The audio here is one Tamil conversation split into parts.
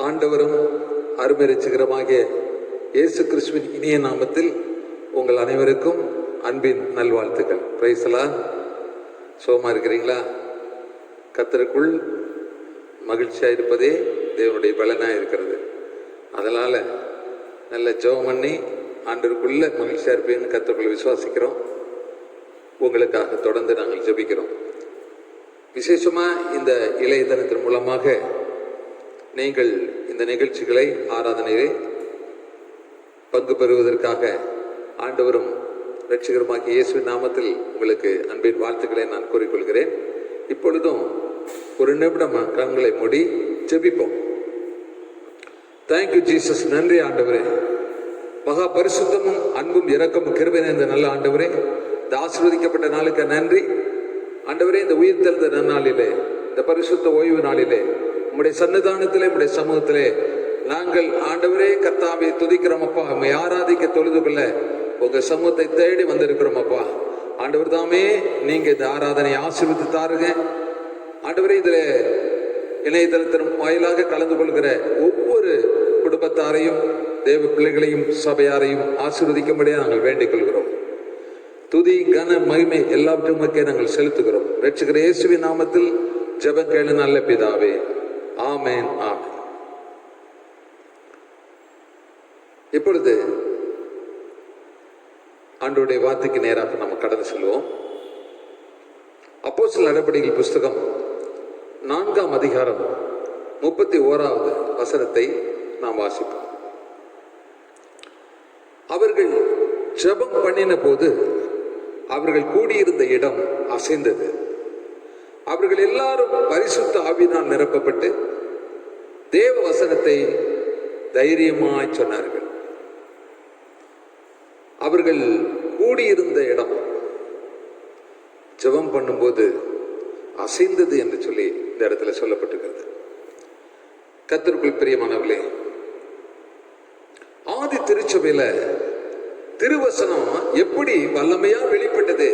ஆண்டவரும் அருமை இரட்சகருமாகிய இயேசு கிறிஸ்துவின் இனிய நாமத்தில் உங்கள் அனைவருக்கும் அன்பின் நல்வாழ்த்துக்கள். Praise the Lord. சோமா இருக்கிறீங்களா? கர்த்தருக்குள் மகிழ்ச்சியா இருப்பதே தேவனுடைய பலனா இருக்கிறது. அதனால நல்ல ஜெபம் பண்ணி ஆண்டவருக்குள்ள மகிழ்ச்சியா இருப்பீங்கன்னு கர்த்தருக்குள்ள விசுவாசிக்கிறோம். உங்களுக்காக தொடர்ந்து நாங்கள் ஜெபிக்கிறோம். விசேஷமா இந்த இளைய தினத்தின் மூலமாக நீங்கள் இந்த நிகழ்ச்சிகளை ஆராதனையை பங்கு பெறுவதற்காக ஆண்டவரும் இரட்சகருமாகிய இயேசுவின் நாமத்தில் உங்களுக்கு அன்பின் வாழ்த்துக்களை நான் கூறிக்கொள்கிறேன். இப்பொழுதும் ஒரு நிமிடம் கண்களை மூடி ஜெபிப்போம். Thank you Jesus. நன்றி ஆண்டவரே, மகா பரிசுத்தமும் அன்பும் இரக்கமும் கிருபை நிறைந்த நல்ல ஆண்டவரே, இந்த ஆசீர்வதிக்கப்பட்ட நாளுக்கு நன்றி ஆண்டவரே. இந்த உயிர் தெழுந்த நன்னாளிலே, இந்த பரிசுத்த ஓய்வு நாளிலே உம்முடைய சன்னிதானத்திலே, உம்முடைய சமூகத்திலே நாங்கள் ஆண்டவரே கர்த்தாவை துதிக்கிறோம் அப்பா. உம்மை ஆராதிக்க தொழுது கொள்ள உங்க சமூகத்தை தேடி வந்திருக்கிறோம் அப்பா. ஆண்டவர் தாமே நீங்க இந்த ஆராதனை ஆசீர்வதித்து தாருங்க ஆண்டவரே. இதுல இணையதளத்தின் வாயிலாக கலந்து கொள்கிற ஒவ்வொரு குடும்பத்தாரையும் தேவ பிள்ளைகளையும் சபையாரையும் ஆசீர்வதிக்கும்படியாக நாங்கள் வேண்டிக் கொள்கிறோம். துதி கன மகிமை எல்லாவற்றுமே நாங்கள் செலுத்துகிறோம். இரட்சகர் இயேசுவின் நாமத்தில் ஜெபம் கேளு நல்ல பிதாவே. ஆமென், ஆமென். இப்பொழுது ஆண்டவருடைய வார்த்தைக்கு நேராக நம்ம கடந்து செல்வோம். அப்போஸ்தலர் நடபடிகள் புஸ்தகம் 4ஆம் அதிகாரம் 31வது வசனத்தை நாம் வாசிப்போம். அவர்கள் ஜெபம் பண்ணின போது அவர்கள் கூடியிருந்த இடம் அசைந்தது. அவர்கள் எல்லாரும் பரிசுத்த ஆவியினால் நிரப்பப்பட்டு தேவ வசனத்தை தைரியமாய் சொன்னார்கள். அவர்கள் கூடியிருந்த இடம் ஜெபம் பண்ணும்போது அசைந்தது என்று சொல்லி இந்த இடத்துல சொல்லப்பட்டிருக்கிறது. கர்த்தருக்குள் பிரியமானவர்களே, ஆதி திருச்சபையில திருவசனம் எப்படி வல்லமையா வெளிப்பட்டது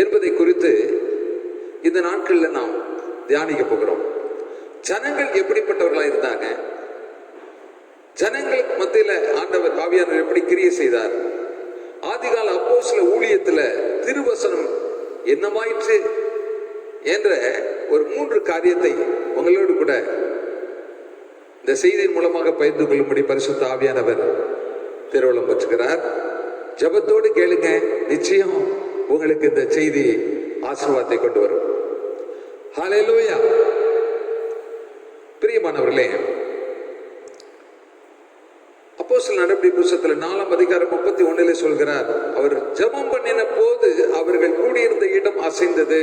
என்பதை குறித்து இந்த நாட்கள்ல நாம் தியானிக்க போகிறோம். ஜனங்கள் எப்படிப்பட்டவர்களா இருந்தாங்க, ஜனங்களுக்கு மத்தியில ஆண்டவர் ஆவியானவர் எப்படி கிரியை செய்தார், ஆதிகால அப்போஸ்தல ஊழியத்துல திருவசனம் என்னமாயிற்று என்ற ஒரு 3 காரியத்தை உங்களோடு கூட இந்த செய்தியின் மூலமாக பகிர்ந்து கொள்ளும்படி பரிசுத்த ஆவியானவர் திருவுளம் பெற்றுகிறார். ஜெபத்தோடு கேளுங்க, நிச்சயம் உங்களுக்கு இந்த செய்தி ஆசீர்வாதத்தை கொண்டு வரும். ஹல்லேலூயா. பிரியமானவர்களே, அப்போஸ்தலர் நடபடிகள் புத்தகத்தில் 4ஆம் அதிகாரம் 31 சொல்கிறார், அவர் ஜெபம் பண்ணின போது அவர்கள் கூடியிருந்த இடம் அசைந்தது.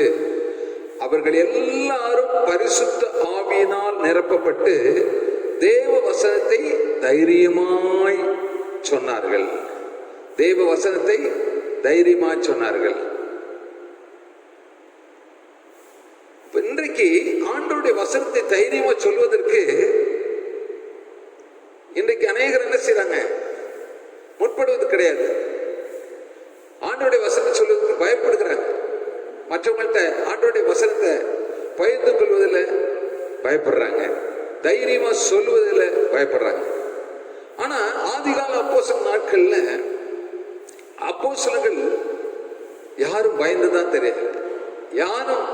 அவர்கள் எல்லாரும் பரிசுத்த ஆவியினால் நிரப்பப்பட்டு தேவ வசனத்தை தைரியமாய் சொன்னார்கள். தேவ வசனத்தை தைரியமாய் சொன்னார்கள். இன்றைக்கு ஆண்டவருடைய வசனத்தை தைரியமா சொல்வதற்கு இன்றைக்கு அநேகர் என்ன செய்றாங்க? முற்படுவது கிடையாது. ஆண்டவருடைய வசனத்தை சொல்வதற்கு பயப்படுகிறாங்க. மற்றவங்கள்ட்ட ஆண்டவருடைய வசனத்தை பகிர்ந்து கொள்வதில் பயப்படுறாங்க, தைரியமா சொல்வதில் பயப்படுறாங்க. ஆனா ஆதிகால அப்போஸ்தலர் நாட்கள்ல அப்போஸ்தலர்கள் யாரும் பயந்துதான் தெரியாது. யாரும்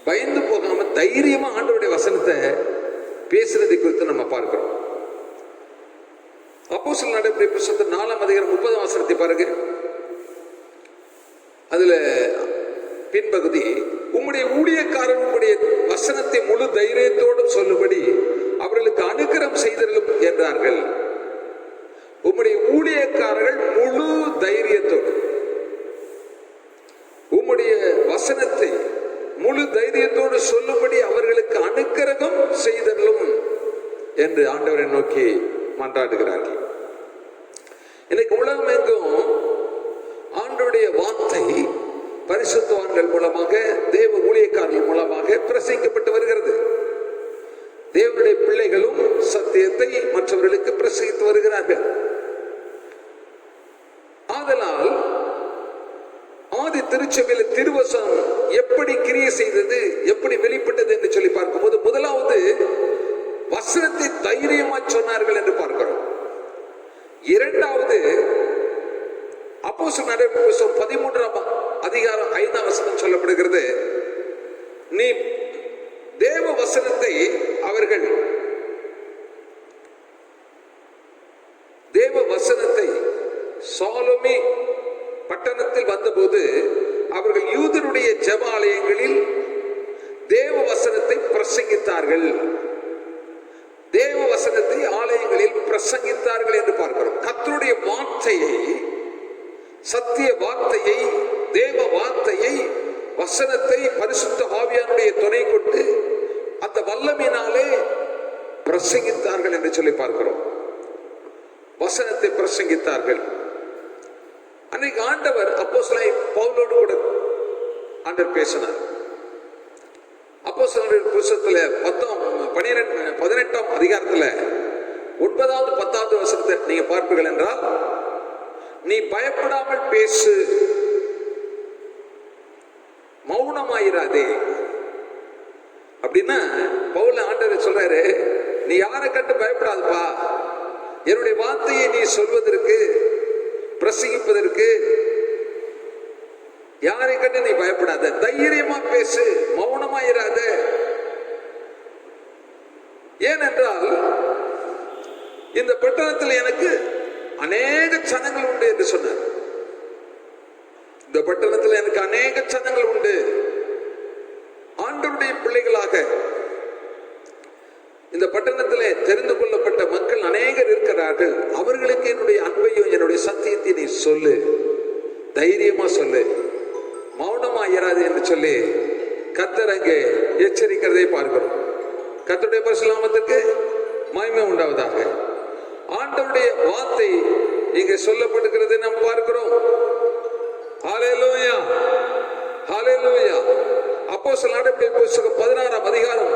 பயந்து போகாம தைரியமா ஆண்டவருடைய வசனத்தை பேசுறதை குறித்து நம்ம பார்க்கிறோம். அப்போஸ்தலர் நடபடிகள் புத்தகம் 4ஆம் அதிகாரம் 30ஆம் வசனத்தை பாருங்க. அதுல பின்பகுதி, உம்முடைய ஊழியக்காரர் உம்முடைய வசனத்தை முழு தைரியத்தோடு சொல்லும்படி அவர்களுக்கு அனுக்கிரகம் செய்தலும் என்றார்கள். உம்முடைய ஊழியக்காரர்கள் முழு தைரியத்தோடு உம்முடைய வசனத்தை முழு தைரியத்தோடு சொல்லும்படி அவர்களுக்கு அனுக்கிரகம் செய்தலும் என்று ஆண்டவரை நோக்கி மன்றாடுகிறார்கள். இன்னைக்கு உலகம் எங்கும் ஆண்டவருடைய வார்த்தை பரிசுத்தவான்கள் மூலமாக, தேவ ஊழியக்காரர்கள் மூலமாக பிரசங்கிக்கப்பட்டு வருகிறது. தேவனுடைய பிள்ளைகளும் சத்தியத்தை மற்றவர்களுக்கு பிரசங்கித்து வருகிறார்கள். ஆதலால் ஆதி திருச்சபையில் திருவசனம் எப்படி கிரியை செய்தது, எப்படி வெளிப்பட்டது என்று சொல்லி பார்க்க தைரியமாய் சொன்னார்கள் என்று பார்க்கிறோம். இரண்டாவது, அப்போஸ்தலர் நடவடிக்கைகள் புத்தகம் 13ஆம் அதிகாரம் 5ஆம் வசனம் சொல்லப்படுகிறது. நீ தேவ வசனத்தை சாலோமி பட்டணத்தில் வந்தபோது அவர்கள் யூதருடைய ஜெப ஆலயங்களில் தேவ வசனத்தை பிரசங்கித்தார்கள். தேவ வசனத்தை ஆலயங்களில் பிரசங்கித்தார்கள் என்று பார்க்கிறோம். கர்த்தருடைய வார்த்தையை, சத்திய வார்த்தையை, தேவ வார்த்தையை, வசனத்தை பரிசுத்த ஆவியானுடைய துணை கொண்டு அந்த வல்லமையினாலே பிரசங்கித்தார்கள் என்று சொல்லி பார்க்கிறோம். வசனத்தை பிரசங்கித்தார்கள். அன்னைக்கு ஆண்டவர் அப்போஸ்தலனாகிய பவுலோடு கூட ஆண்டவர் பேசினார். அப்போஸ்தலர் புத்தகத்துல 18ஆம் அதிகாரத்துல 9வது 10வது வசனத்தை நீங்க பார்ப்பீர்கள் என்றால், நீ பயப்படாமல் பேசு, மௌனமாயிராதே. அப்படின்னா பவுல் ஆண்டவர் சொல்றாரு, நீ யாரை கண்டு பயப்படாதப்பா, என்னுடைய வார்த்தையை நீ சொல்வதற்கு, பிரசங்கிப்பதற்கு யாரை கண்டு நீ பயப்படாத, தைரியமா பேசு, மௌனமாயிராத. ஏனென்றால் இந்த பட்டணத்தில் எனக்கு அநேக சனங்கள் உண்டு என்று சொன்னார். இந்த பட்டணத்தில் எனக்கு அநேக சனங்கள் உண்டு, ஆண்டவருடைய பிள்ளைகளாக இந்த பட்டணத்திலே தெரிந்து கொள்ளப்பட்ட மக்கள் அநேகர் இருக்கிறார்கள். அவர்களுக்கு என்னுடைய அன்பையும் என்னுடைய சத்தியத்தை நீ சொல்லு, தைரியமா சொல்லு, மௌனமா இராது என்று சொல்லி கர்த்தர் அங்கே எச்சரிக்கிறதை பார்க்கிறோம். கர்த்தருடைய பரிசுத்த நாமத்துக்கு மகிமை உண்டாவதாக. ஆண்டவருடைய வார்த்தை இங்கே சொல்லப்படுகிறது நாம் பார்க்கிறோம். ஹல்லேலூயா, ஹல்லேலூயா. அப்போஸ்தலர் நடவடிக்கைகள் புத்தகம் 16ஆம் அதிகாரம்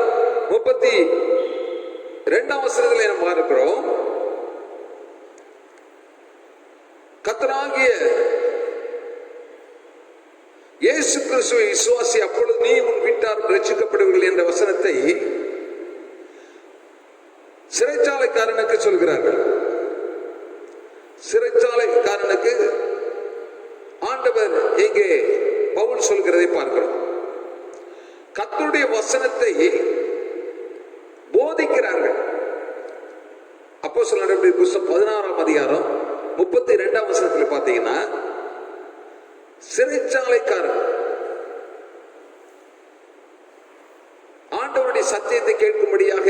32ஆம் வசனத்திலே நாம் பார்க்கிறோம். கர்த்தராகிய இயேசு கிறிஸ்துவை விசுவாசி, அப்பொழுது நீ உன் வீட்டார் ரட்சிக்கப்படுவீர்கள் என்ற வசனத்தை சிறைச்சாலைக்காரனுக்கு சொல்கிறார்கள். சிறைச்சாலைக்காரனுக்கு ஆண்டவர் இங்கே பவுல் சொல்கிறதை பார்க்கிறோம். கர்த்தருடைய வசனத்தை போதிக்கிறார்கள். அப்போஸ்தலர் நடவடிக்கைகள் புத்தகம் 16ஆம் அதிகாரம் 32ஆம் வசனத்தில் பார்த்தீங்கன்னா, சிறைச்சாலைக்காரன் ஆண்டவருடைய சத்தியத்தை கேட்கும்படியாக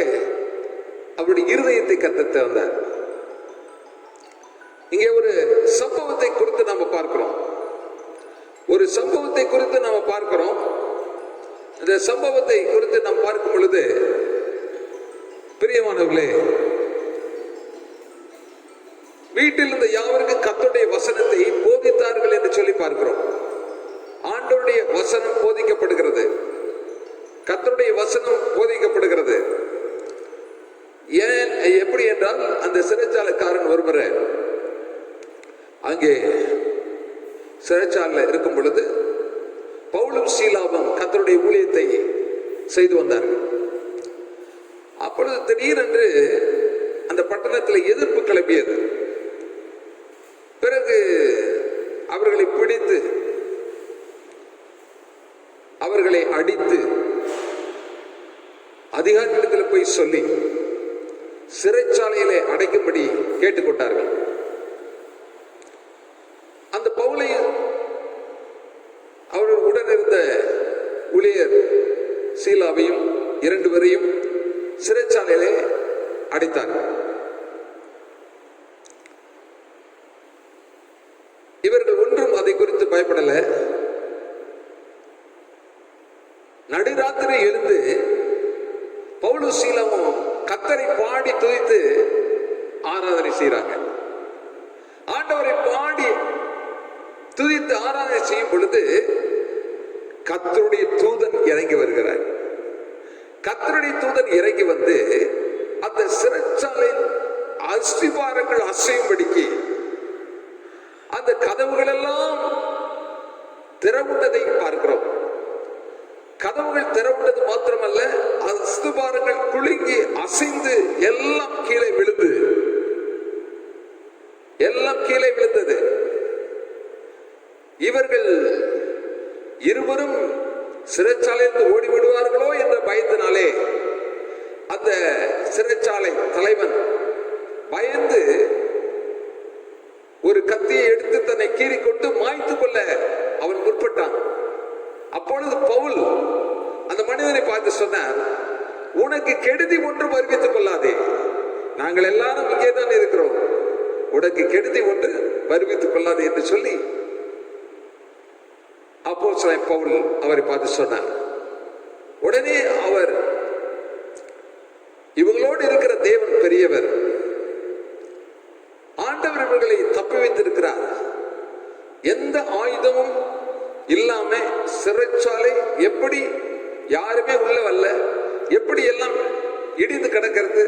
அவருடைய இருதயத்தை கர்த்தர் திறந்தார். இங்கே ஒரு சம்பவத்தை குறித்து நாம பார்க்கிறோம். ஒரு சம்பவத்தை குறித்து நாம பார்க்கிறோம். இந்த சம்பவத்தை குறித்து நாம் பார்க்கும் பொழுது, பிரியமானவர்களே, வீட்டில் இருந்த யாவருக்கும் கர்த்தருடைய வசனத்தை போதித்தார்கள் என்று சொல்லி பார்க்கிறோம். ஆண்டவருடைய வசனம் போதிக்கப்படுகிறது, கர்த்தருடைய வசனம் போதிக்கப்படுகிறது. ஏன், எப்படி என்றால், அந்த சிறைச்சாலைக்காரன் ஒருவரை அங்கே சிறைச்சாலையில் இருக்கும் பொழுது பவுலும் சீலாவும் கர்த்தருடைய ஊழியத்தை செய்து வந்தார்கள். அப்பொழுது திடீரென்று அந்த பட்டணத்தில் எதிர்ப்பு கிளம்பியது. பிறகு அவர்களை பிடித்து அவர்களை அடித்து அதிகாரிகளிடத்தில் போய் சொல்லி சிறைச்சாலையிலே அடைக்கும்படி கேட்டுக்கொண்டார்கள். அந்த பவுலை அவர்கள் உடன் இருந்த ஊழியர் சீலாவையும் 2 பேரையும் சிறைச்சாலையிலே அடைத்தார்கள். இவர்கள் ஒன்றும் அதை குறித்து பயப்படல. நடுராத்திரி எழுந்து பவுலும் சீலாவும் கர்த்தரை பாடி துதித்து ஆராதனை செய்கிறாங்க. ஆண்டவரை பாடி துதித்து ஆராதனை செய்யும் பொழுது கர்த்தருடைய தூதன் இறங்கி வருகிறார். கர்த்தருடைய தூதன் இறங்கி வந்து அந்த சிறைச்சாலையின் அஸ்திபாரங்கள் அசையும்படிக்கு அந்த கதவுகள் எல்லாம் திறவுண்டதை பார்க்கிறோம். கதவுகள் கதவுகள் திறப்பது மாத்திரமல்ல, அஸ்திபாரங்கள் குலுங்கி அசைந்து எல்லாம் கீழே விழுந்தது. இவர்கள் இருவரும் சிறைச்சாலையிலிருந்து ஓடிவிடுவார்களோ என்ற பயத்தினாலே அந்த சிறைச்சாலை தலைவன் பயந்து ஒரு கத்தியை எடுத்து தன்னை கீறிக்கொண்டு மாய்த்து கொள்ள அவன் முற்பட்டான். அப்பொழுது பவுல் அந்த மனிதனை பார்த்து சொன்னார், உனக்கு கெடுதி ஒன்றும் வருவித்துக் கொள்ளாதே, நாங்கள் எல்லாரும் இங்கே தான் இருக்கிறோம், உனக்கு கெடுதி ஒன்று வருவித்துக் கொள்ளாதே என்று சொல்லி அப்போஸ்தலன் பவுல் அவரை பார்த்து சொன்னார். உடனே அவர், இவங்களோடு இருக்கிற தேவன் பெரியவர், ஆண்டவர் இவர்களை தப்பி வைத்திருக்கிறார், எந்த ஆயுதமும் இல்லாம சிறைச்சாலை எப்படி யாருமே உள்ள வரல, எப்படி எல்லாம் இடிந்து கிடக்கிறது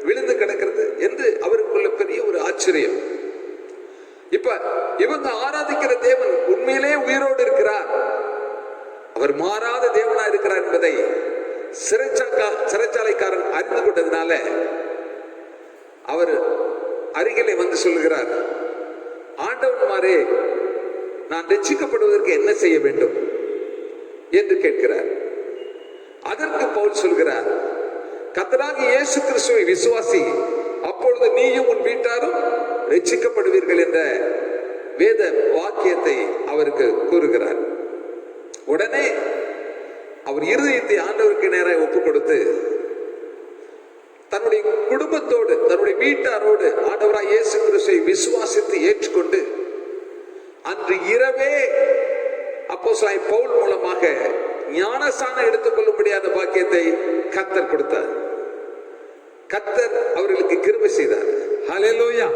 விழுந்து கிடக்கிறது என்று அவருக்குள்ள பெரிய ஒரு ஆச்சரியம். இப்ப இவங்க ஆராதிக்கிற தேவன் உண்மையிலே உயிரோடு இருக்கிறார், அவர் மாறாத தேவனா இருக்கிறார் என்பதை சிறைச்சாலைக்காரன் அறிந்து கொண்டதுனால அவர் அருகிலே வந்து சொல்லுகிறார், ஆண்டவன்மாரே, நான் ரட்சிக்கப்படுவதற்கு என்ன செய்ய வேண்டும் என்று கேட்கிறார். அதற்கு பவுல் சொல்கிறார், கர்த்தராகிய இயேசு கிறிஸ்துவை விசுவாசி, அப்பொழுது நீயும் உன் வீட்டாரும் ரட்சிக்கப்படுவீர்கள் என்ற வேத வாக்கியத்தை அவருக்கு கூறுகிறார். உடனே அவர் இருதயத்தை ஆண்டவருக்கு நேராக ஒப்புக் கொடுத்து தன்னுடைய குடும்பத்தோடு தன்னுடைய வீட்டாரோடு ஆண்டவராய் இயேசு கிறிஸ்துவை விசுவாசித்து ஏற்றுக்கொண்டு அன்று இரவே அப்போஸ்தலன் பவுல் மூலமாக ஞானஸ்நானம் எடுத்துக்கொள்ளும்படியான பாக்கியத்தை கர்த்தர் கொடுத்தார். கர்த்தர் அவர்களுக்கு கிருபை செய்தார். ஹல்லேலூயா.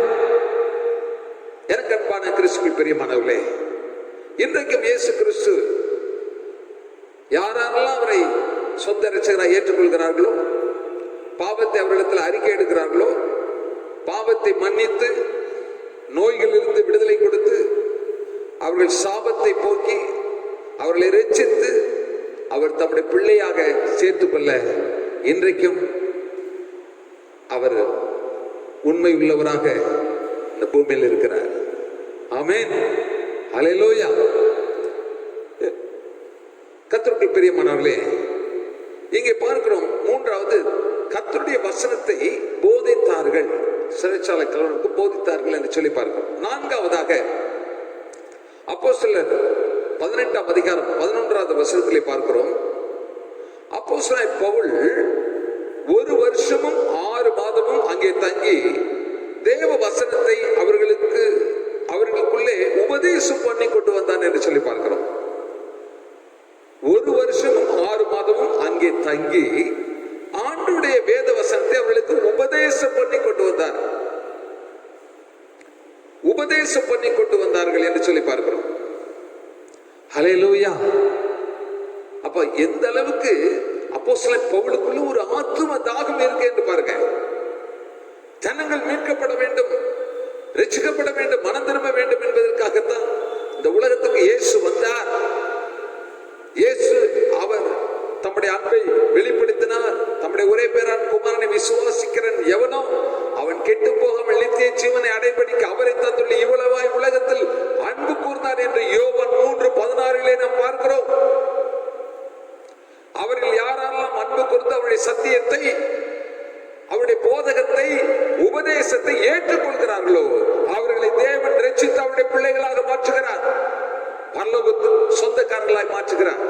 எனக்கு அன்பான கிறிஸ்துவுக்குள் பிரியமானவர்களே, இன்றைக்கும் இயேசு கிறிஸ்து யாரெல்லாம் அவரை சொந்த இரட்சகராய் ஏற்றுக்கொள்கிறார்களோ, பாவத்தை அவர்களிடத்தில் அறிக்கை எடுக்கிறார்களோ, பாவத்தை மன்னித்து நோய்களிலிருந்து விடுதலை கொடுத்து அவர்கள் சாபத்தை போக்கி அவர்களை இரட்சித்து அவர் தம்முடைய பிள்ளையாக சேர்த்துக் கொள்ள இன்றைக்கும் அவர் உண்மை உள்ளவராக இந்த பூமியில் இருக்கிறார். ஆமென். ஹல்லேலூயா. கர்த்தருக்குள் பிரியமானவர்களே, இங்கே பார்க்கிறோம், மூன்றாவது கர்த்தருடைய வசனத்தை போதித்தார்கள், சிறைச்சாலை தலைவனுக்கு போதித்தார்கள் என்று சொல்லி பார்க்கிறோம். நான்காவதாக அப்போஸ்தலர் 18ஆம் அதிகாரம் 11வது வசனத்திலே பார்க்கிறோம், அப்போஸ்தலன் பவுல் 1 வருஷமும் 6 மாதமும் அங்கே தங்கி தேவ வசனத்தை அவர்களுக்குள்ளே உபதேசம் பண்ணி கொண்டு வந்தான் என்று சொல்லி பார்க்கிறோம். 1 வருஷமும் 6 மாதமும் அங்கே தங்கி ஆண்டவருடைய வேத வசனத்தை அவர்களுக்கு உபதேசம் பண்ணி கொண்டு வந்தார், உபதேசம் பண்ணி கொண்டு வந்தார்கள் என்று சொல்லி பார்க்கிறோம். ஹல்லேலூயா. அப்ப எந்த அளவுக்கு அப்போஸ்தலன் பவுலுக்குள்ள ஒரு ஆத்தும தாகம் இருக்கு என்று பாருங்க. ஜனங்கள் மீட்கப்பட வேண்டும், ரட்சிக்கப்பட வேண்டும், மனம் திரும்ப வேண்டும் என்பதற்காகத்தான் இந்த உலகத்துக்கு இயேசு வந்தார். இயேசு அவர் தம்முடைய அன்பை வெளிப்படுத்தினார். தம்முடைய ஒரே பேரான குமாரனை விசுவாசிக்கிறன் எவனோ அவன் கெட்டு போகாமல் நித்திய ஜீவனை அடைபடிக்கு அவரை தந்துள்ள இவ்வளவாய் உலகத்தில் அன்பு கூர்ந்தார் என்று யோவான் 3:16 நாம் பார்க்கிறோம். அவர்கள் யாரெல்லாம் அன்பு கூர்ந்து அவருடைய சத்தியத்தை, அவருடைய போதகத்தை, உபதேசத்தை ஏற்றுக்கொள்கிறார்களோ அவர்களை தேவன் ரட்சித்து அவருடைய பிள்ளைகளாக மாற்றுகிறார், பரலோகத்தின் சொந்தக்காரர்களாய் மாற்றுகிறார்.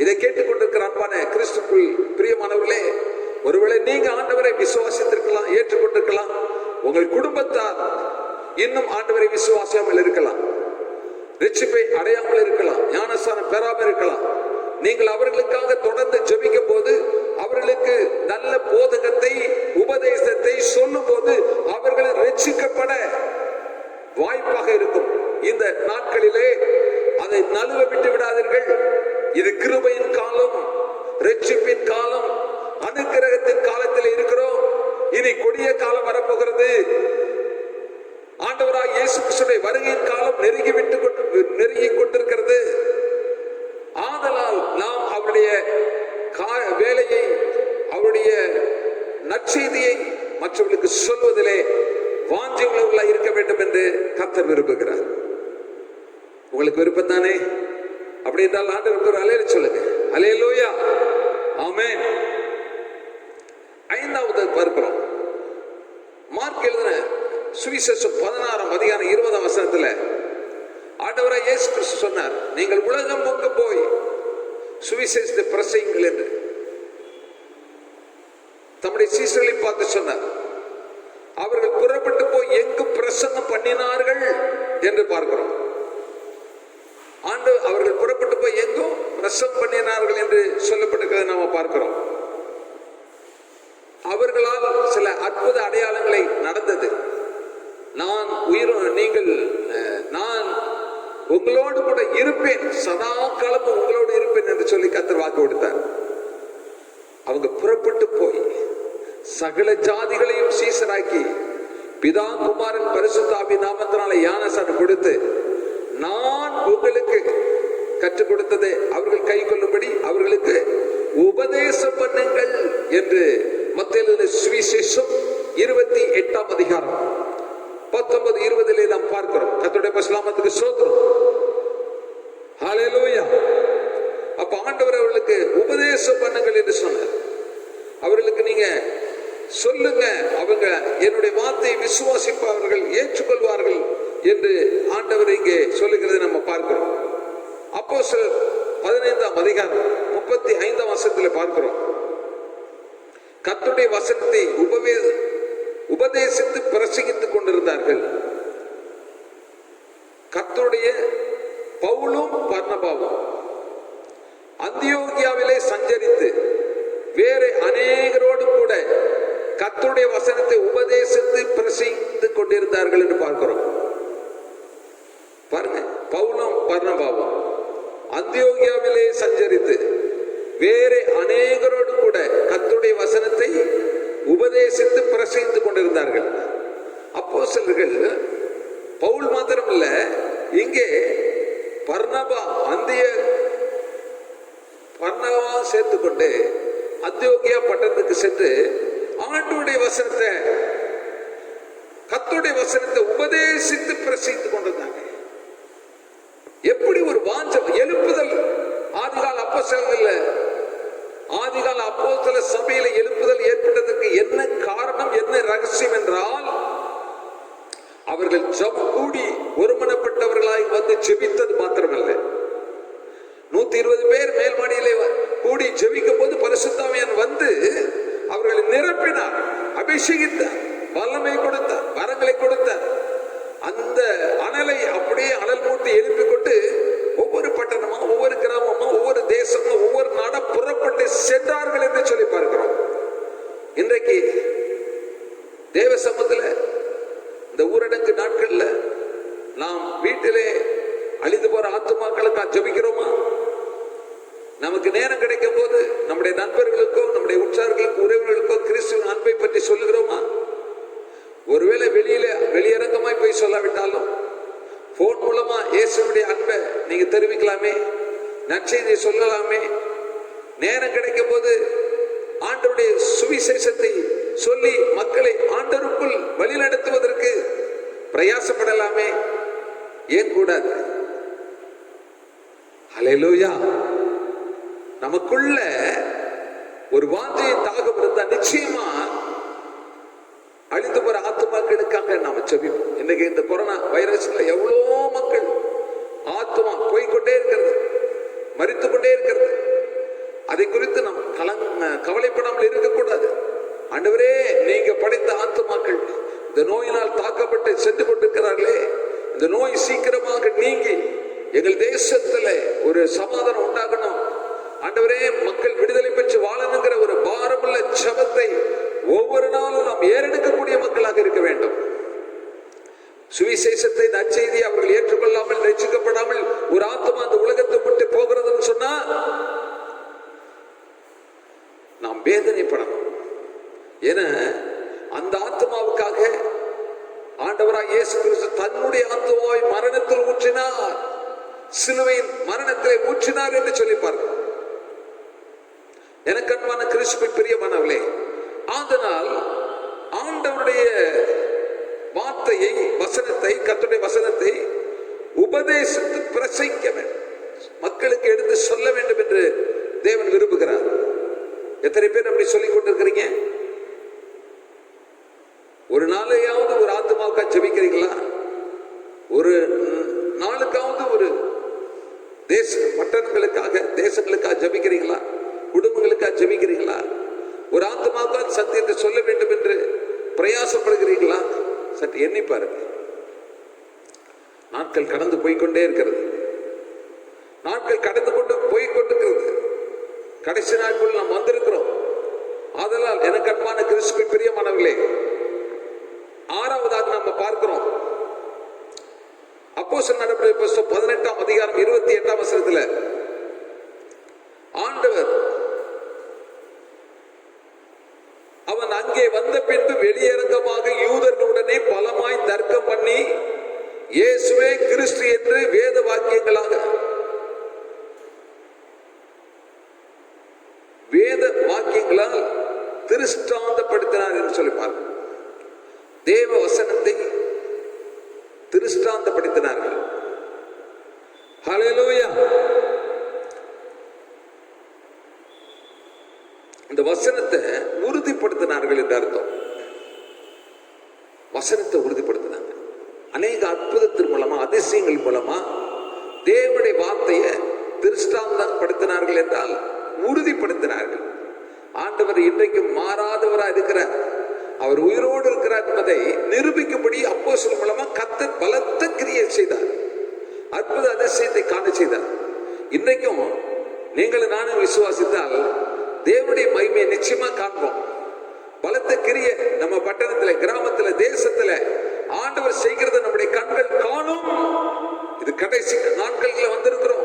இதை கேட்டுக்கொண்டிருக்கிற அன்பான கிறிஸ்துவுக்குள் பிரியமானவர்களே, ஒருவேளை நீங்க ஆண்டவரை விசுவாசித்திருக்கலாம், ஏற்றுக்கொண்டிருக்கலாம், உங்கள் குடும்பத்தார் இன்னும் ஆண்டவரை விசுவாசாமல் இருக்கலாம், ரட்சிப்பை அடையாமல் இருக்கலாம், ஞானஸ்நானம் பெறாமல் இருக்கலாம். நீங்கள் அவர்களுக்காக தொடர்ந்து ஜெபிக்கும் போது, அவர்களுக்கு நல்ல போதகத்தை, உபதேசத்தை சொல்லும் போது அவர்கள் ரட்சிக்கப்பட வாய்ப்பாக இருக்கும். இந்த நாட்களிலே அதை நழுவ விட்டு விடாதீர்கள். இது கிருபையின் காலம், ரட்சிப்பின் காலம், அனுக்கிரகத்தின் காலத்தில் இருக்கிறோம். இனி கொடிய காலம் வரப்போகிறது. ஆண்டவராக இயேசு கிறிஸ்துவின் வருகையின் காலம் நெருங்கி கொண்டிருக்கிறது. ஆதலால் நாம் அவருடைய வேலையை, அவருடைய நற்செய்தியை மற்றவர்களுக்கு சொல்வதிலே வாஞ்சை உள்ளவர்களாக இருக்க வேண்டும் என்று கர்த்தர் விரும்புகிறார். உங்களுக்கு விருப்பம் தானே? அப்படி என்றால் ஆண்டவருக்கு ஒரு அல்லேலூயா சொல்லுங்க. அல்லேலூயா, ஆமென். ஐந்தாவது பார்க்கிறோம். மார்க் எழுதின சுவிசேஷம் 16ஆம் அதிகாரம் 20ஆம் வசனத்துல ஆண்டவராய் இயேசு கிறிஸ்து சொன்னார், நீங்கள் உலகம் முழுக்க போய் சுவிசேஷத்தை பிரசங்கிங்கள் என்று தம்முடைய சீஷர்களை பார்த்து சொன்னார். அவர்கள் புறப்பட்டு போய் எங்கு பிரசங்கம் பண்ணினார்கள் என்று பார்க்கிறோம். அவர்கள் புறப்பட்டு போய் எங்கும் பிரசங்கம் பண்ணினார்கள் என்று சொல்லப்பட்டிருக்கிறதை நாம பார்க்கிறோம். அவர்களால் சில அற்புத அடையாளங்களை நடந்தது. நான் உங்களோடு கூட இருப்பேன், சதா காலமும் உங்களோடு இருப்பேன் என்று சொல்லி கர்த்தர் வாக்கு கொடுத்தார். அவங்க புறப்பட்டு போய் சகல ஜாதிகளையும் சீசராக்கி பிதா குமாரன் பரிசுத்த ஆவியின் நாமத்தினால ஞானஸ்நானம் கொடுத்து, நான் உங்களுக்கு கற்றுக் கொடுத்ததை அவர்கள் கை கொள்ளும்படி அவர்களுக்கு உபதேசம் பண்ணுங்கள் என்று மத்தேயு சுவிசேஷம் 28ஆம் அதிகாரம் 19-20 நாம் பார்க்கிறோம். கர்த்தருடைய பரிசுத்தநாமத்துக்கு ஸ்தோத்திரம். ஹல்லேலூயா. அப்ப ஆண்டவர் அவர்களுக்கு உபதேசம் பண்ணுங்கள் என்று சொன்னார். அவர்களுக்கு நீங்க சொல்லுங்க, அவங்க என்னுடைய வார்த்தையை விசுவாசிப்பவர்கள் ஏற்றுக்கொள்வார்கள் என்று ஆண்டவர் இங்கே சொல்லுகிறதை நம்ம பார்க்கிறோம். அப்போஸ்தலர் 15ஆம் அதிகாரம் 35ஆம் வசனத்தில் பார்க்கிறோம். கர்த்தருடைய வசனத்தை உபதேசித்து பிரசங்கித்துக் கொண்டிருந்தார்கள். கர்த்தருடைய பவுலும் பர்னபாவும் அந்தியோகியாவிலே சஞ்சரித்து வேறு அநேகரோடு கூட கர்த்தருடைய வசனத்தை உபதேசித்து பிரசங்கித்துக் கொண்டிருந்தார்கள் என்று பார்க்கிறோம். பாருங்க, பவுலும் பர்னபாவும் அந்தியோகியாவிலே சஞ்சரித்து வேறு அநேகரோடு கூட கர்த்தருடைய வசனத்தை உபதேசித்து பிரசங்கித்துக் கொண்டிருந்தார்கள். அப்போஸ்தலர்கள் பவுல் மாத்திரமல்ல, இங்கே பர்னபா சேர்த்துக்கொண்டு அந்தியோகியா பட்டணத்துக்கு சென்று ஆண்டவருடைய வசனத்தை, கர்த்தருடைய வசனத்தை உபதேசித்து பிரசங்கித்துக் கொண்டிருந்தாங்க. எப்படி ஒரு வாஞ்சம், எழுப்புதல் ஆதிகால அப்போஸ்தல சபையில எழுப்புதல் ஏற்பட்டதற்கு என்ன காரணம், என்ன ரகசியம் என்றால், அவர்கள் ஜெபம் கூடி ஒருமனப்பட்டவர்களாய் வந்து ஜெபித்தது மாத்திரமல்ல, 120 பேர் மேல் மாடியிலே கூடி ஜெபிக்கும் போது பரிசுத்த ஆவியானவர் வந்து அவர்களை நிரப்பினார், அபிஷேகித்தார், வல்லமை கொடுத்தார், வரங்களை கொடுத்தார். அந்த அனலை அப்படியே அனல் மூட்டி எழுப்பிக் கொண்டு ஒவ்வொரு பட்டணமா, ஒவ்வொரு கிராமமா, ஒவ்வொரு தேசமா, ஒவ்வொரு நாடா புறப்பட்டு சென்றார்கள் என்று சொல்லி பார்க்கிறோம். இன்றைக்கு தேவ சமூகத்துல இந்த ஊரடங்கு நாட்கள்ல நாம் வீட்டிலே அழிந்து போற ஆத்துமாக்களுக்கு ஜெபிக்கிறோமா? நமக்கு நேரம் கிடைக்கும் போது நம்முடைய நண்பர்களுக்கோ, நம்முடைய உற்றார்களுக்கோ, உறவினர்களுக்கோ கிறிஸ்துவின் அன்பை பற்றி சொல்லுகிறோமா? ஒருவேளை வெளியரங்கமாய் போய் சொல்லாவிட்டாலும் போன் மூலமா இயேசுவுடைய அன்பை நீங்க தெரிவிக்கலாமே, நற்செய்தியை சொல்லலாமே. நேரம் கிடைக்கும் போது ஆண்டவருடைய சுவிசேஷத்தை சொல்லி மக்களை ஆண்டவருக்குள் வழிநடத்துவதற்கு பிரயாசப்படலாமே. ஏன் கூடாது? ஹல்லேலூயா. நமக்குள்ள ஒரு வாஞ்சையை தாகம் இருந்தா நிச்சயமா அழிந்து போற ஆத்துமாக்களுக்காக நாம ஜெபிப்போம். இன்னைக்கு இந்த கொரோனா வைரஸ்ல எவ்வளோ மக்கள் ஆத்துமா போய்கொண்டே இருக்கிறது, மரித்துக் கொண்டே இருக்கிறது. அதை குறித்து நாம் கவலைப்படாமல் இருக்கக்கூடாது. ஆண்டவரே, நீங்க படைத்த ஆத்துமாக்கள் இந்த நோயினால் தாக்கப்பட்டு சென்று கொண்டிருக்கிறார்களே, இந்த நோய் சீக்கிரமாக நீங்கி எங்கள் தேசத்துல ஒரு சமாதானம் உண்டாகணும். ஆண்டவரே, மக்கள் விடுதலை பெற்று வாழணுங்கிற ஒரு பாரமுள்ள ஜெபத்தை ஒவ்வொரு நாளும் நாம் ஏறெடுக்கக்கூடிய மக்களாக இருக்க வேண்டும். சுவிசேஷத்தை, நற்செய்தியை அவர்கள் ஏற்றுக்கொள்ளாமல், ரட்சிக்கப்படாமல் ஒரு ஆத்மா அந்த உலகத்தை விட்டு போகிறதுன்னு சொன்னா நாம் வேதனைப்படணும். ஏன்னா அந்த ஆத்மாவுக்காக ஆண்டவராய் இயேசு கிறிஸ்து தன்னுடைய ஆத்மாவை மரணத்தில் ஊற்றினார், சிலுவையின் மரணத்திலே ஊற்றினார் என்று சொல்லி பார்க்கிறோம். எனக்கு அன்பான கிறிஸ்துவின் பிரியமானவர்களே, ஆதலால் ஆண்டவருடைய வார்த்தையை, வசனத்தை, கர்த்தருடைய வசனத்தை உபதேசித்து பிரசங்கிக்க வேண்டும், மக்களுக்கு எடுத்து சொல்ல வேண்டும் என்று தேவன் விரும்புகிறார். எத்தனை பேர் அப்படி சொல்லிக் கொண்டிருக்கிறீங்க? ஒரு நாளையாவது ஒரு ஆத்மாவுக்கா ஜெபிக்கிறீங்களா? ஒரு நாளுக்காவது ஒரு பட்டணங்களுக்காக, தேசங்களுக்காக ஜெபிக்கிறீங்களா? குடும்பங்களுக்காக ஜெபிக்கிறீங்களா? ஒரு ஆத்மாவுக்காக சத்தியத்தை சொல்ல வேண்டும் என்று பிரயாசப்படுகிறீங்களா? சற்று எண்ணி பாருங்க. நாட்கள் கடந்து போய்கொண்டே இருக்கிறது. நாட்கள் கடந்து கொண்டு போய்கொண்டிருக்கிறது. கடைசி நாட்கள் நாம் வந்திருக்கிறோம். ஆதலால் எனக்கு அன்பான கிறிஸ்துவின் பிரியமானவர்களே, ஆறாவதாக நாம பார்க்கிறோம், அப்போஸ்தலர் நடவடிக்கைகள் புத்தகம் 18ஆம் அதிகாரம் 28ஆம் வசனத்துல ஆண்டவர் அவன் அங்கே வந்த பின்பு வெளியரங்கமாக யூதர்களுடனே பலமாய் தர்க்கம் பண்ணி இயேசுவே கிறிஸ்து என்று வேத வாக்கியங்களால் திருஷ்டாந்தப்படுத்தினார் என்று சொல்லி பார்க்கிறோம். தேவ வசனத்தை திருஷ்டாந்தப்படுத்தினார்கள். ஹல்லேலூயா. இந்த வசனத்தை உறுதிப்படுத்தினார்கள் என்று அர்த்தம். வசனத்தை உறுதிப்படுத்தினாங்க. அநேக அற்புதத்தின் மூலமா, அதிசயங்கள் மூலமா தேவனுடைய வார்த்தையை திருஷ்டாந்தப்படுத்தினார்கள் என்றால் உறுதிப்படுத்தினார்கள். ஆண்டவர் இன்றைக்கும் மாறாதவராக இருக்கிறார், அவர் உயிரோடு இருக்கிறார் என்பதை நிரூபிக்கும்படி அப்போஸ்தலர் மூலமா கர்த்தர் பலத்த கிரியை செய்தார், அற்புத அதிசயத்தை காண செய்தார். இன்றைக்கும் நீங்கள் நானும் விசுவாசித்தால் தேவனுடைய மகிமையை நிச்சயமா காண்போம். பலத்த கிரியை நம்ம பட்டணத்துல, கிராமத்துல, தேசத்துல ஆண்டவர் செய்கிறது நம்முடைய கண்கள் காணும். இது கடைசி நாட்களில் வந்திருக்கிறோம்.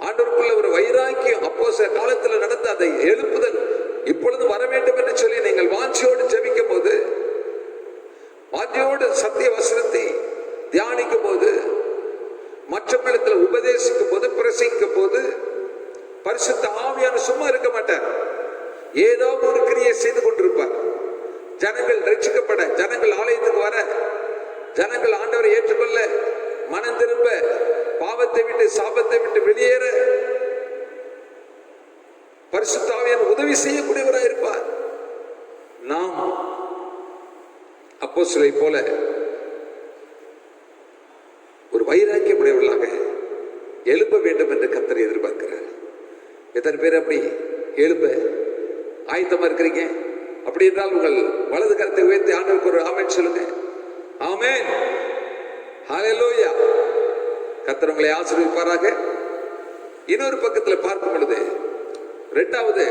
ஆண்டவருக்குள்ள ஒரு வைராக்கியம் அப்போஸ்தலர் காலத்தில் நடந்த அதை எழுப்புதல் இப்பொழுது வர வேண்டும் என்று சொல்லி நீங்கள் வாஞ்சியோடு ஜெபிக்கும் போது, வாஞ்சியோடு சத்திய வசனத்தை தியானிக்கும் போது, மற்றவர்களுக்கு உபதேசிக்கும் போது, பிரசங்கிக்கும் போது, பரிசுத்த ஆவியான சும்மா இருக்க மாட்டார், ஏதோ ஒரு கிரியை செய்து கொண்டிருப்பார். ஜனங்கள் ரட்சிக்கப்பட, ஜனங்கள் ஆலயத்துக்கு வர, ஜனங்கள் ஆண்டவரை ஏற்றுக்கொள்ள, மனம் திரும்ப, பாவத்தை விட்டு, சாபத்தை விட்டு வெளியேற பரிசுத்த ஆவியானவர் உதவி செய்யக்கூடியவராக இருப்பார். நாம் அப்போஸ்தலரை போல ஒரு வைராக்கியமுடையவர்களாக எழுப்ப வேண்டும் என்று கர்த்தர் எதிர்பார்க்கிறார். எத்தனை பேர் அப்படி எழுப்ப ஆயத்தமா இருக்கிறீங்க? அப்படி என்றால் உங்கள் வலது கரத்தை உயர்த்தி ஆண்டவருக்கு ஒரு ஆமென் சொல்லுங்க. ஆமென். ஹல்லேலூயா. கர்த்தர் உங்களை ஆசீர்வதிப்பாராக. இன்னொரு பக்கத்தில் பார்க்கும் பொழுது, இரண்டாவது,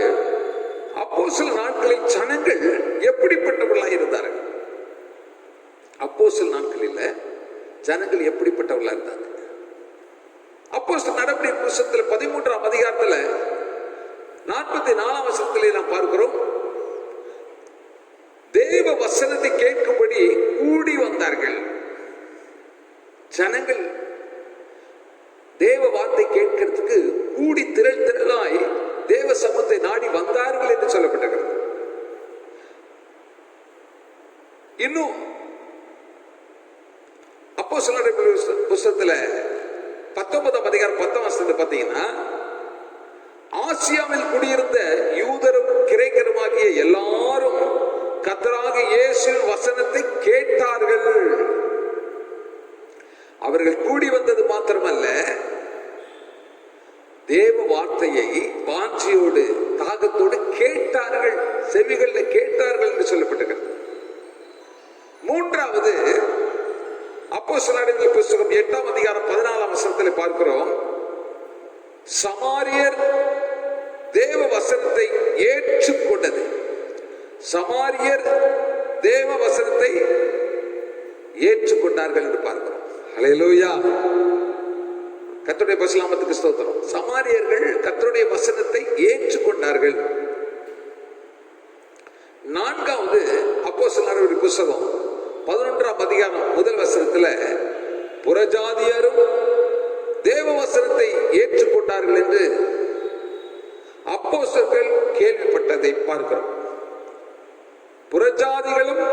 அப்போஸ்தலர் நாட்களில் ஜனங்கள் எப்படிப்பட்டவர்களாக இருந்தார்கள்? அப்போஸ்தலர் நாட்களில் ஜனங்கள் எப்படிப்பட்டவர்களாக இருந்தாங்க? அப்போஸ்தலர் நடவடிக்கைகள் புத்தகத்தில் 13ஆம் அதிகாரத்தில் 44ஆம் வசனத்திலே நாம் பார்க்கிறோம், தேவ வசனத்தை கேட்கும்படி கூடி வந்தார்கள். ஜனங்கள் தேவ வார்த்தை கேட்கிறதுக்கு கூடி திரள் திரளாய் தேவ சமூகத்தை நாடி வந்தார்கள் என்று சொல்லப்பட்டிருக்கிறது. இன்னும் அப்போஸ்தலர் புத்தகத்துல 19ஆம் அதிகாரம் 10ஆம் வசனத்தை பார்த்தீங்கன்னா, ஆசியாவில் குடியிருந்த யூதரும் கிரேக்கருமாகிய எல்லாரும் கர்த்தராகிய இயேசுவின் வசனத்தை கேட்டார்கள். அவர்கள் கூடி வந்தது மாத்திரமல்ல, தேவ வார்த்தையை வாஞ்சியோடு, தாகத்தோடு கேட்டார்கள், செவிகளில் கேட்டார்கள் என்று சொல்லப்பட்டிருக்கிறது. மூன்றாவது, அப்போஸ்தலர் புத்தகம் 8ஆம் அதிகாரம் 14ஆம் வசனத்தில் பார்க்கிறோம், சமாரியர் தேவ வசனத்தை ஏற்றுக்கொண்டது. சமாரியர் தேவ வசனத்தை ஏற்றுக்கொண்டார்கள் என்று பார்க்கிறோம். ஹல்லேலூயா. கர்த்தருடைய பரிசுத்தநாமத்துக்கு ஸ்தோத்திரம். சமாரியர்கள் கர்த்தருடைய வசனத்தை ஏற்றுக்கொண்டார்கள். நான்காவது, அப்போஸ்தலர் நடவடிக்கைகள் புத்தகம் 11ஆம் அதிகாரம் 1 வசனத்துல, புறஜாதியரும் தேவ வசனத்தை ஏற்றுக்கொண்டார்கள் என்று அப்போஸ்தலர்கள் அப்போஸ்தலர்கள் கேள்விப்பட்டதை பார்க்கிறோம். புறஜாதிகளும்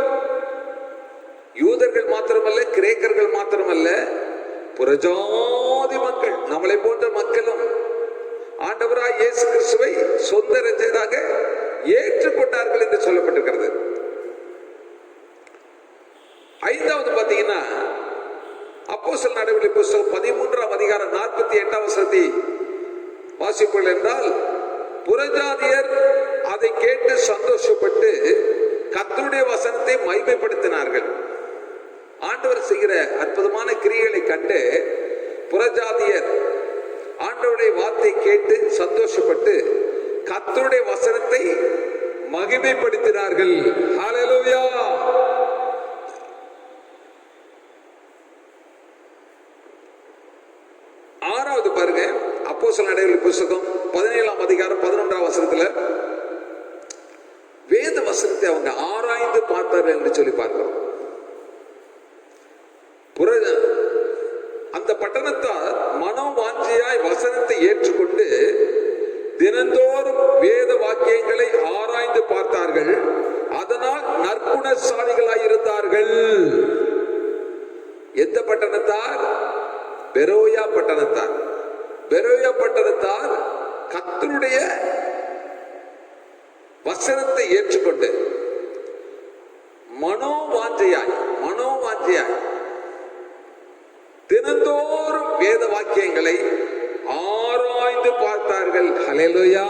யூதர்கள் மாத்திரமல்ல, கிரேக்கர்கள் மாத்திரமல்ல, புறஜாதி மக்கள், நம்மளை போன்ற மக்களும் ஆண்டவராய் இயேசு கிறிஸ்துவை சொந்த இரட்சகராக ஏற்றுக்கொண்டார்கள் என்று சொல்லப்பட்டிருக்கிறது. ஐந்தாவது பாத்தீங்கன்னா, அப்போஸ்தலர் நடவடிக்கை புத்தகம் 13ஆம் அதிகாரம் 48ஆம் வசனத்தை வாசிப்பீர்கள் என்றால், புறஜாதியர் அதை கேட்டு சந்தோஷப்பட்டு கர்த்தருடைய வசனத்தை மகிமைப்படுத்தினார்கள். ஆண்டவர் செய்கிற அற்புதமான கிரியைகளை கண்டு புறஜாதியர் ஆண்டவருடைய வார்த்தை கேட்டு சந்தோஷப்பட்டு கர்த்தருடைய வசனத்தை மகிமைப்படுத்தினார்கள். ஹல்லேலூயா. ஆறாவது பாருங்க, அப்போஸ்தலர் நடவடிக்கை புத்தகம் 17ஆம் அதிகாரம் 11ஆம் வசனத்துல வேத வசனத்தை அவங்க ஆராய்ந்து பார்த்தார்கள் என்று சொல்லி பார்க்கிறோம். அந்த பட்டணத்தார் மனோவாஞ்சியாய் வசனத்தை ஏற்றுக்கொண்டு தினந்தோறும் வேத வாக்கியங்களை ஆராய்ந்து பார்த்தார்கள். அதனால் நற்குணசாலிகளாய் இருந்தார்கள். எந்த பட்டணத்தார்? பெரோயா பட்டணத்தார். பெரோயா பட்டணத்தார் கர்த்தருடைய வசனத்தை ஏற்றுக்கொண்டு மனோவாஞ்சையாய் தினந்தோறும் வேத வாக்கியங்களை ஆராய்ந்து பார்த்தார்கள். ஹல்லேலூயா.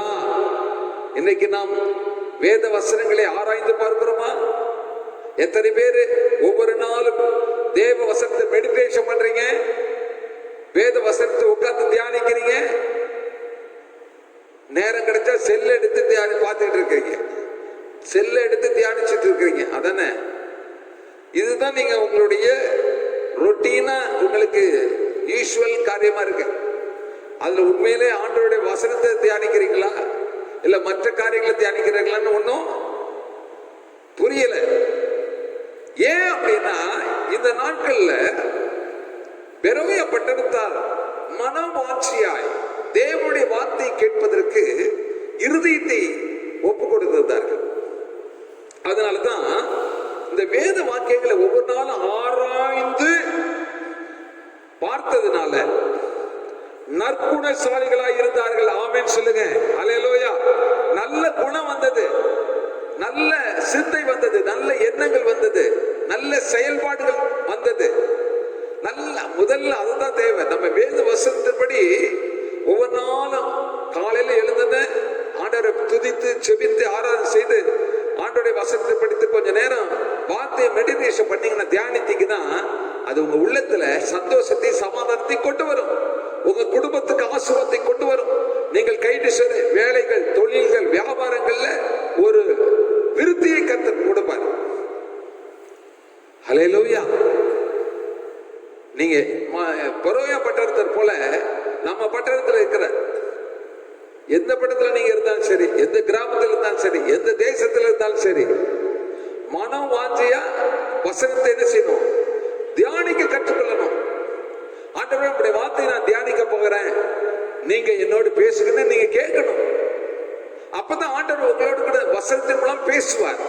இன்னைக்கு நாம் வேத வசனங்களை ஆராய்ந்து பார்க்கிறோமா? எத்தனை பேர் ஒவ்வொரு நாளும் தேவ வசனத்தை மெடிடேஷன் பண்றீங்க? வேத வசனத்தை உட்கார்ந்து தியானிக்கிறீங்க? நேரம் கிடைச்சா செல்ல எடுத்து பார்த்துட்டு இருக்கீங்க, செல்ல எடுத்து தியானிச்சுட்டு இருக்கிறீங்க, அதானே? இதுதான் நீங்க உங்களுடைய ரொட்டீனா, உங்களுக்கு யூசுவல் காரியமா இருக்கு. அதுல உண்மையிலே ஆண்டவருடைய வசனத்தை தியானிக்கிறீங்களா இல்ல மற்ற காரியங்களை தியானிக்கிறீங்களான்னு ஒன்னும் புரியல. ஏன் அப்படின்னா, இந்த நாட்கள்ல பெரோயா பட்டணத்தார் மனவாஞ்சியாய் தேவனுடைய வார்த்தை கேட்பதற்கு இருதயத்தை ஒப்பு கொடுத்திருந்தார்கள். அதனாலதான் இந்த வேத வாக்கியங்களை ஒவ்வொரு நாளும் ஆராய்ந்து பார்த்ததுனால நற்குணசாலிகளாய் இருந்தார்கள். ஆமென் சொல்லுங்க. அல்லேலூயா. நல்ல குணம் வந்தது, நல்ல சிந்தை வந்தது, நல்ல எண்ணங்கள் வந்தது, நல்ல செயல்பாடுகள் வந்தது. நல்ல முதல்ல அதுதான் தேவை. நம்ம வேத வசனத்தின்படி ஒவ்வொரு நாளும் காலையில எழுந்தன ஆண்டவரை துதித்து செபித்து ஆராதனை செய்து ஆண்டவருடைய வசனத்தை படித்து கொஞ்ச நேரம் வார்த்தையை மெடிடேஷன் பண்ணீங்கன்னா, தியானித்தீங்கன்னா, அது உங்க உள்ளத்துல சந்தோஷத்தை சமாதானத்தை கொண்டு வரும். உங்க குடும்பத்துக்கு ஆசீர்வாதத்தை கொண்டு வரும். நீங்கள் கைது செய்த வேலைகள், தொழில்கள், வியாபாரங்கள்ல ஒரு விருத்தியை கர்த்தர் கொடுப்பார். ஹல்லேலூயா. நீங்க பெரோயா பட்டணத்தார் போல நம்ம பட்டணத்துல இருக்கிற எந்த பட்டணத்துல நீங்க இருந்தாலும் சரி, எந்த கிராமத்தில் இருந்தாலும் சரி, எந்த தேசத்துல இருந்தாலும் சரி, மனம் வாஞ்சியா வசனத்தை என்ன செய்யணும்? தியானிக்க கற்றுக்கொள்ளணும். ஆண்டவரே, உங்களுடைய வார்த்தையை நான் தியானிக்க போகிறேன், நீங்க என்னோடு பேசுங்கன்னு நீங்க கேட்கணும். அப்பதான் ஆண்டவர் உங்களோடு கூட வசனத்தின் மூலம் பேசுவார்.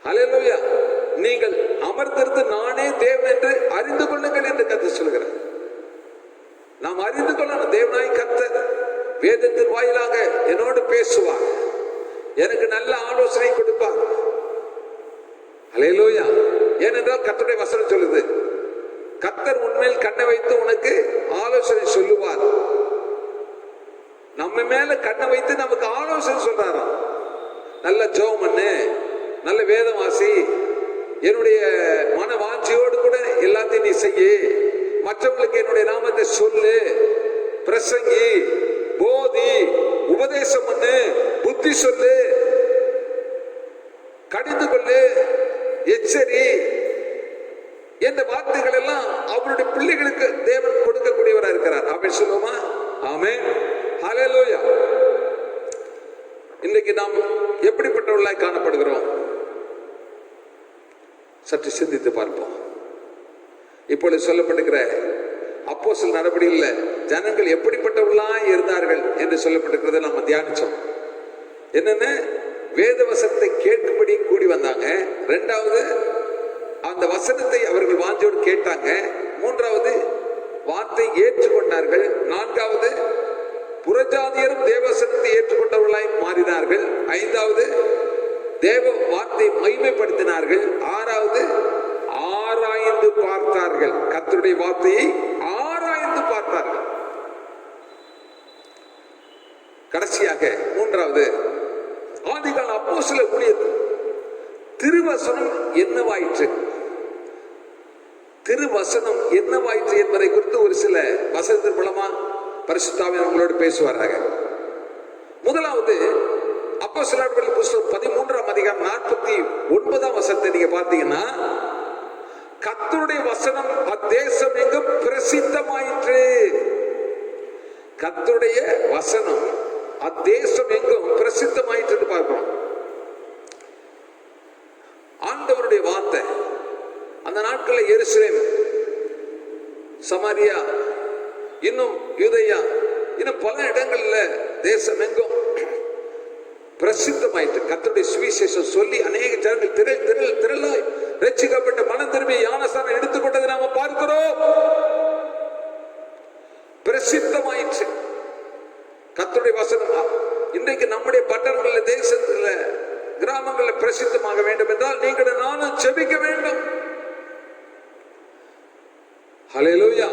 ஹல்லேலூயா. நீங்கள் அமர்ந்திருந்து நானே தேவன் என்று அறிந்து கொள்ளுங்கள் என்று கர்த்தர் சொல்கிறார். நாம் அறிந்து கொள்ளணும். தேவனாய் கர்த்தர் வேதத்தின் வாயிலாக என்னோடு பேசுவார், எனக்கு நல்ல ஆலோசனை கொடுப்பார். ஹல்லேலூயா. ஏனென்றால் கர்த்தருடைய வசனம் சொல்லுது, கர்த்தர் உன்மேல் கண்ணை வைத்து உனக்கு ஆலோசனை சொல்லுவார். நம்ம மேல கண்ணை வைத்து நமக்கு ஆலோசனை சொல்றாராம். நல்ல ஜெபம் பண்ணு, நல்ல வேதம் வாசி, என்னுடைய மன வாஞ்சியோடு கூட எல்லாத்தையும் நீ செய்ய, மற்றவங்களுக்கு என்னுடைய நாமத்தை சொல்லு, பிரசங்கி, போதி, உபதேசம் பண்ணு, புத்தி சொல்லு, கடிந்து கொள்ளு, எச்சரி என்ற வார்த்தைகள் எல்லாம் அவருடைய பிள்ளைகளுக்கு தேவன் கொடுக்கக்கூடியவராக இருக்கிறார். ஆமென் சொல்லுமா? ஆமென். ஹல்லேலூயா. இன்னைக்கு நாம் எப்படிப்பட்டவர்களாய் காணப்படுகிறோம்? சற்று சிந்தித்து பார்ப்போம். இப்பொழுது சொல்லப்படுகிற அப்போஸ்தலர் நடபடியில் ஜனங்கள் எப்படிப்பட்டவர்களா இருந்தார்கள் என்று சொல்லப்பட்டிருக்கிறத நம்ம தியானிச்சோம். என்னன்னு, வேத வசனத்தை கேட்கும்படி கூடி வந்தாங்க. இரண்டாவது, அந்த வசனத்தை அவர்கள் வாஞ்சோடு கேட்டாங்க. மூன்றாவது, வார்த்தை ஏற்றுக்கொண்டார்கள். நான்காவது, புறஜாதியரும் தேவவசனத்தை ஏற்றுக்கொண்டவர்களாய் மாறினார்கள். ஐந்தாவது, தேவ வார்த்தை மகிமைப்படுத்தினார்கள். ஆறாவது, ஆராய்ந்து பார்த்தார்கள். கர்த்தருடைய வார்த்தையை ஆராய்ந்து பார்த்தார்கள். கடைசியாக மூன்றாவது, ஆதிகால அப்போஸ்தலர் ஊழியத்தில் திருவசனம் என்னவாயிற்று, திருவசனம் என்னவாயிற்று என்பதை குறித்து ஒரு சில வசனத்தின் மூலமா பரிசுத்தாவியானவர் உங்களோடு பேசுவாராக. முதலாவது, அப்போஸ்தலர் புத்தகம் 13ஆம் அதிகாரம் 49ஆம் வசனத்தை நீங்க பார்த்தீங்கன்னா, கர்த்தருடைய வசனம் அத்தேசம் எங்கும் பிரசித்தமாயிற்று. கர்த்தருடைய வசனம் அத்தேசம் எங்கும் பிரசித்தமாயிற்று பார்க்கிறோம். ஆண்டவருடைய வார்த்தை அந்த நாட்களில் எருசலேம், சமாரியா, இன்னும் யூதேயா, இன்னும் பல இடங்கள்ல தேசம் எங்கும் பிரசித்தமாயிற்று. கர்த்தருடைய சுவிசேஷம் சொல்லி அநேக ஜனங்கள் திரளாய் ரட்சிக்கப்பட்ட மனம் திரும்பி ஞானஸ்நானம் எடுத்துக்கொண்டதை நாம பார்க்கிறோம். பிரசித்தமாயிற்று கர்த்தருடைய வசனம். இன்றைக்கு நம்முடைய பட்டணங்களில், தேசத்துல, கிராமங்களில் பிரசித்தமாக வேண்டும் என்றால் நீங்கள் நானும் ஜெபிக்க வேண்டும். ஹல்லேலூயா.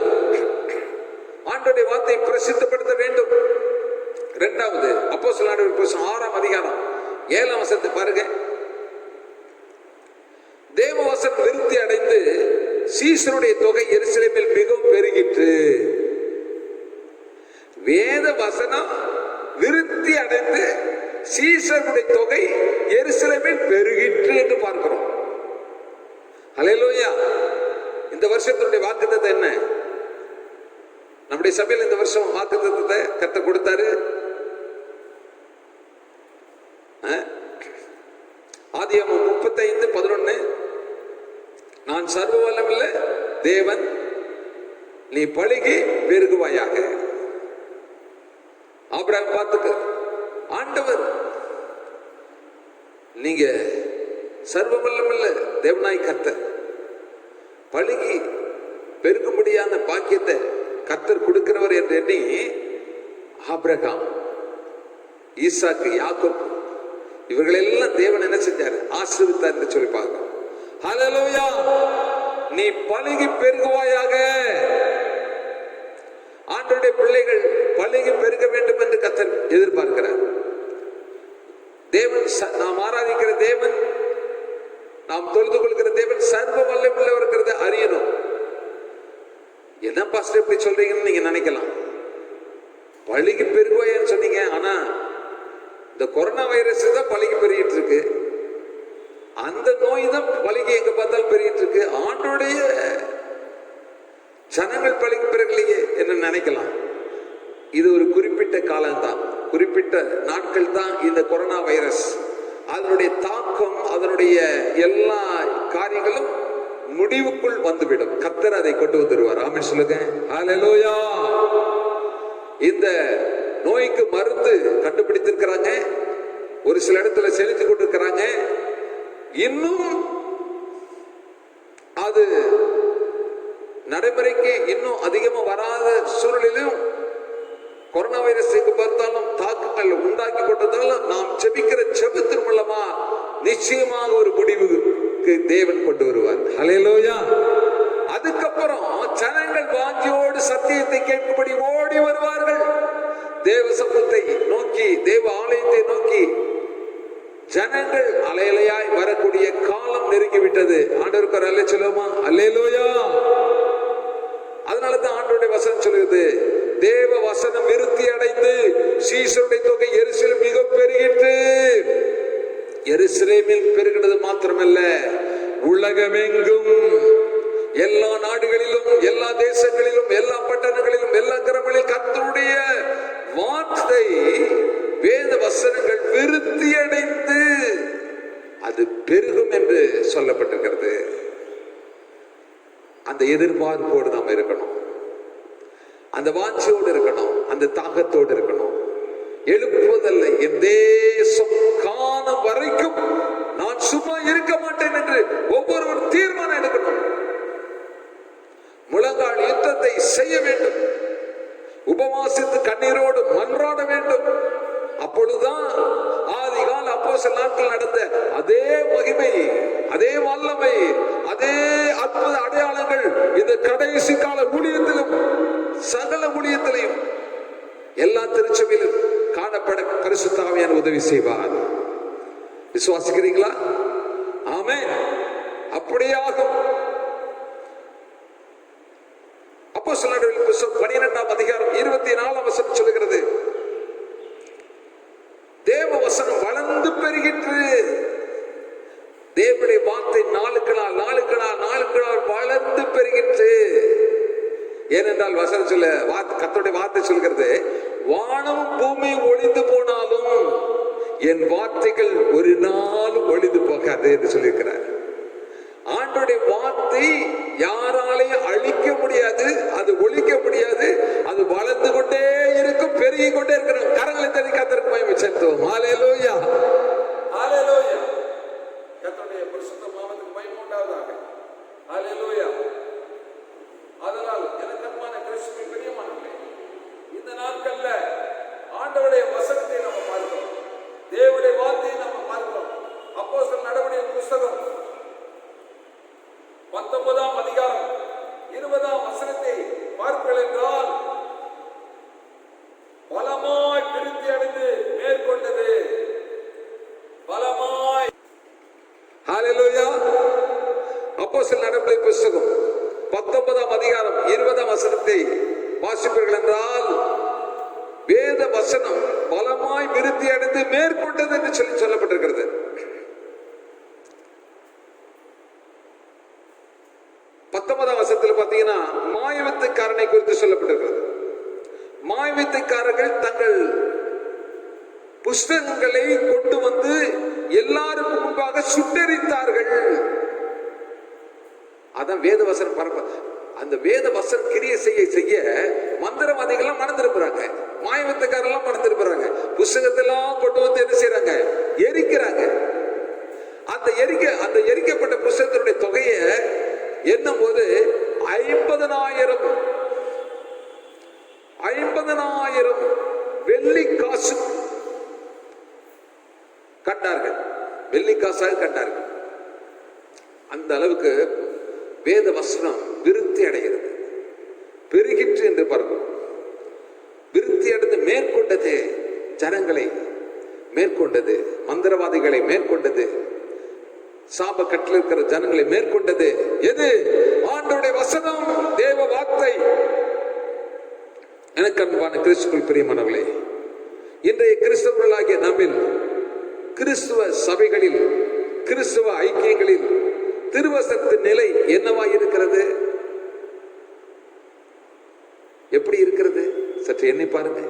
ஆண்டவருடைய வார்த்தையை பிரசித்தப்படுத்த வேண்டும். இரண்டாவது, அப்போஸ்தலர் புத்தகம் 6ஆம் அதிகாரம் 7ஆம் வசனத்தை பாருங்க. தேவவசனம் விருத்தி அடைந்து சீசருடைய தொகை எருசலேமில் மிகவும் பெருகிற்று. வேத வசனம் விருத்தி அடைந்து சீசருடைய தொகை எருசலேமில் பெருகிற்று என்று பார்க்கிறோம். ஹல்லேலூயா. இந்த வருஷத்தினுடைய வாக்குத்தத்தம் என்ன? நம்முடைய சபையில் இந்த வருஷம் வாக்குத்தத்தத்தை கர்த்தர் கொடுத்தாரு. ஆதியாகமம் 35:11, நான் சர்வ வல்லமையுள்ள தேவன், நீ பலுகி பெருகுவாயாக. ஆபிரகாம் பார்த்துக்க, ஆண்டவர் நீங்க சர்வ வல்லமையுள்ள தேவனாய் கர்த்தர், பலுகி பெருகும்படியான பாக்கியத்தை கர்த்தர் கொடுக்கிறவர் என்று எண்ணி ஆபிரகாம், ஈசாக்கு, யாக்கோபு இவர்கள் எல்லாம் தேவன் என்ன செஞ்சார்? ஆசீர்வதித்தார் என்று சொல்லி பார்க்கிறோம். ஹல்லேலூயா. நீ பலுகி பெருகுவாயாக. ஆண்டவருடைய பிள்ளைகள் பலுகி பெருக வேண்டும் என்று கர்த்தர் எதிர்பார்க்கிறார். தேவன், நாம் ஆராதிக்கிற தேவன், நாம் தொழுது கொள்கிற தேவன் சர்வ வல்லமையுள்ளவர்ங்கிறத அறியணும். என்ன பாஸ்டர் எப்படி சொல்றீங்கன்னு நீங்க நினைக்கலாம். பலுகி பெருகுவாயன்னு சொன்னீங்க, ஆனா இந்த கொரோனா வைரஸ் தான் பலுகி பெருகிட்டு இருக்கு. அந்த நோய் தான் பலுகி எங்க பார்த்தாலும் பெருகிட்டு இருக்கு. ஆண்டோடைய ஜனங்கள் பலுகி பெருகலையே என்று நினைக்கலாம். இது ஒரு குறிப்பிட்ட காலம்தான், குறிப்பிட்ட நாட்கள் தான். இந்த கொரோனா வைரஸ் அதனுடைய தாக்கம், அதனுடைய எல்லா காரியங்களும் முடிவுக்குள் வந்துவிடும். கர்த்தர் அதை கொண்டு வந்துடுவார். ஆமென் சொல்லுங்க. ஹல்லேலூயா. இந்த நோய்க்கு மருந்து கண்டுபிடித்திருக்கிறாங்க, ஒரு சில இடத்துல செலுத்தி கொண்டிருக்கிறாங்க. இன்னும் அது நடைமுறைக்கு இன்னும் அதிகமா வராத சூழ்நிலையிலும் கொரோனா வைரஸ் எங்க பார்த்தாலும் தாக்கங்கள் உண்டாக்கி கொண்டதாலும் நாம் ஜெபிக்கிற ஜெபத்தின் மூலமா நிச்சயமாக ஒரு முடிவுக்கு தேவன் கொண்டு வருவார். ஹல்லேலூயா. அதுக்கப்புறம் ஜனங்கள் வாஞ்சியோடு சத்தியத்தை கேட்கும்படி ஓடி வருவார்கள். தேவ சமூகத்தை நோக்கி, தேவ ஆலயத்தை நோக்கி ஜனங்கள் அலையலையாய் வரக்கூடிய காலம் நெருங்கிவிட்டது. ஆண்டவருக்கு ஒரு அல்லேலூயா சொல்லுமா? அல்லேலூயா. அதனாலதான் ஆண்டவருடைய வசனம் சொல்லுது, தேவ வசனம் விருத்தி அடைந்து சீசருடைய தொகை எருசலேமில் மிக பெருகிற்று. எருசலேமில் பெருகினது மாத்திரமல்ல, உலகமெங்கும், எல்லா நாடுகளிலும், எல்லா தேசங்களிலும், எல்லா பட்டணங்களிலும், எல்லா கிராமங்களிலும் கர்த்தருடைய வார்த்தை, வேத வசனங்கள் விருத்தி அடைந்து அது பெருகும் என்று சொல்லப்பட்டிருக்கிறது. அந்த எதிர்பார்ப்போடு நாம் இருக்கணும். அந்த வாஞ்சியோடு இருக்கணும், அந்த தாகத்தோடு இருக்கணும். எழுப்புவதல்ல, என் தேசம் காணும் வரைக்கும் நான் சும்மா இருக்க மாட்டேன் என்று ஒவ்வொருவர் தீர்மானம் எடுக்கணும். முழங்கால் யுத்தத்தை செய்ய வேண்டும், உபவாசித்து கண்ணீரோடு மன்றாட வேண்டும். அப்பொழுதுதான் ஆதிகால அப்போஸ்தலர் நாட்கள் நடந்த அதே மகிமை, அதே வல்லமை, அதே அற்புத அடையாளங்கள் இந்த கடைசி கால ஊழியத்திலும் சகல ஊழியத்திலையும் எல்லா திருச்சபையிலும் காணப்பட பரிசுத்த ஆவியானவர் உதவி செய்வார். விசுவாசிக்கிறீங்களா? ஆமென். அப்படியே ஆகும். அப்போஸ்தலர் நடவடிக்கைகள் புத்தகம் 12ஆம் அதிகாரம் 24ஆம் வசனம் சொல்லுகிறது, தேவ வசனம் வளர்ந்து பெருகிற்று. தேவனுடைய வார்த்தை நாளுக்கு நாள் வளர்ந்து பெருகிற்று. ஏனென்றால் வசனம் சொல்ல, கர்த்தருடைய வார்த்தை சொல்கிறது, வானம் பூமி ஒளிந்து போனாலும் என் வார்த்தைகள் ஒரு நாள் ஒளிந்து போகாது என்று சொல்லியிருக்கிறார். ஆண்டவருடைய வார்த்தை யாராலையும் அழிக்க முடியாது, அது ஒழிக்க முடியாது, அது வளர்ந்து கொண்டே இருக்கும், பெருகி கொண்டே இருக்கணும். கரங்களை தட்டி கர்த்தருக்கு மகிமை செலுத்துவோம். ஹல்லேலூயா, ஹல்லேலூயா. கர்த்தருடைய பரிசுத்த நாமத்துக்கு மகிமை உண்டாவதாக. ஹல்லேலூயா. அதனால் எனக்கு அன்பான கிறிஸ்துவின் பிரியமானவர்களே, இந்த நாட்கள்ல ஆண்டவருடைய வசனத்தை நம்ம பார்க்கிறோம், தேவனுடைய வார்த்தையை நம்ம பார்க்கிறோம். அப்போஸ்தலர் நடவடிக்கைகள் புத்தகம் 19ஆம் அதிகாரம் 20ஆம் வசனத்தை பார்ப்பீர்கள் என்றால், பலமாய் விருத்தி அடைந்து மேற்கொண்டது. பலமாய். ஹல்லேலூயா. அப்போஸ்தலர் நடவடிக்கைகள் புத்தகம் 19ஆம் அதிகாரம் 20ஆம் வசனத்தை வாசிப்பீர்கள் என்றால், வேத வசனம் பலமாய் விருத்தி அடைந்து மேற்கொண்டது என்று சொல்லப்பட்டிருக்கிறது. 19ஆம் வசனத்தில் பார்த்தீங்கன்னா மாயவித்தைக்காரனை குறித்து சொல்லப்பட்டிருக்கிறது. மாயவித்தைக்காரர்கள் தங்கள் புஸ்தகங்களை கொண்டு வந்து எல்லாருக்கும் முன்பாக சுட்டெரித்தார்கள். அதான் வேத வசனம் பரப்ப. அந்த வேத வசனம் கிரியை செய்ய செய்ய மந்திரவாதிகள் மறந்துருப்பாங்க, மாயவித்தைக்காரெல்லாம் மறந்துருப்பாங்க. புஸ்தகத்தெல்லாம் கொண்டு வந்து என்ன செய்யறாங்க? எரிக்கிறாங்க. அந்த எரிக்கப்பட்ட புஸ்தகத்தினுடைய தொகையை என்னும் போது 50,000 வெள்ளி காசு கண்டார்கள். வெள்ளி காசாக கண்டார்கள். அந்த அளவுக்கு வேத வசனம் விருத்தி அடைகிறது, பெருகிற்று என்று பார்க்கிறோம். விருத்தி அடைந்து மேற்கொண்டது, ஜனங்களை மேற்கொண்டது, மந்திரவாதிகளை மேற்கொண்டது, சாப கட்டில் இருக்கிற ஜனங்களை மேற்கொண்டது. எது? ஆண்டவருடைய வசனம், தேவ வார்த்தை. எனக்கு அன்பான கிறிஸ்துவுக்குள் பிரியமானவர்களே, இன்றைய கிறிஸ்தவர்களாகிய நம்மில், கிறிஸ்துவ சபைகளில், கிறிஸ்துவ ஐக்கியங்களில் திருவசனத்தின் நிலை என்னவா இருக்கிறது? எப்படி இருக்கிறது? சற்று எண்ணி பாருங்க.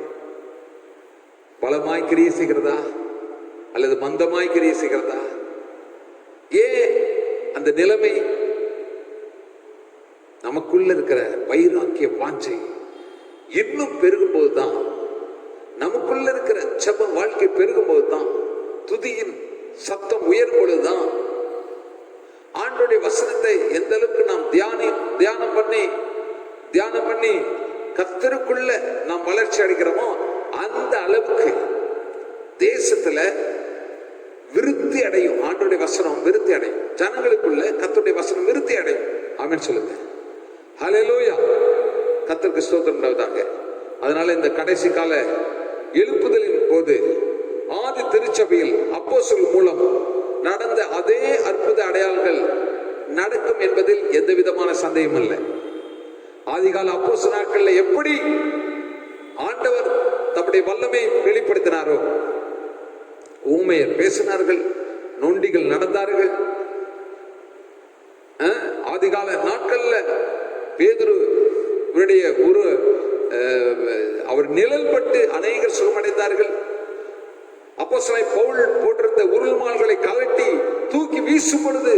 பலமாய் கிரியை செய்கிறதா அல்லது மந்தமாய் கிரியை செய்கிறதா? ஏன் அந்த நிலைமை? நமக்குள்ள இருக்கிற வைராக்கிய வாஞ்சை இன்னும் பெருகும் போதுதான், நமக்குள்ள இருக்கிற ஜெப வாழ்க்கை பெருகும் போதுதான், துதியின் சத்தம் உயரும் பொழுதுதான், ஆண்டவருடைய வசனத்தை எந்த அளவுக்கு நாம் தியானம் பண்ணி கர்த்தருக்குள்ள நாம் வளர்ச்சி அடைகிறோமோ அந்த அளவுக்கு தேசத்துல விருத்தி அடையும். ஆண்டவருடைய வசனம் விருத்தி அடையும், ஜனங்களுக்குள்ள கர்த்தருடைய வசனம் விருத்தி அடையும். ஆமென் சொல்லுங்க. ஹல்லேலூயா. கர்த்தருக்கு ஸ்தோத்திரம் உண்டாவதாக. அதனால இந்த கடைசி கால எழுப்புதலின் போது ஆதி திருச்சபையில் அப்போஸ்தலர் மூலம் நடந்த அதே அற்புத அடையாளங்கள் நடக்கும் என்பதில் எந்த விதமான சந்தேகம் இல்லை. ஆதிகால அப்போஸ்தலர் நாட்களில் எப்படி ஆண்டவர் தம்முடைய வல்லமை வெளிப்படுத்தினாரோ, ஊமையர் பேசினார்கள், நொண்டிகள் நடந்தார்கள். ஆதிகால நாட்கள்ல பேதுரு அவர் நிழல் பட்டு அநேகர் சுகமடைந்தார்கள். அப்போஸ்தலன் பவுல் போட்டிருந்த உருள்மால்களை கழட்டி தூக்கி வீசும் பொழுது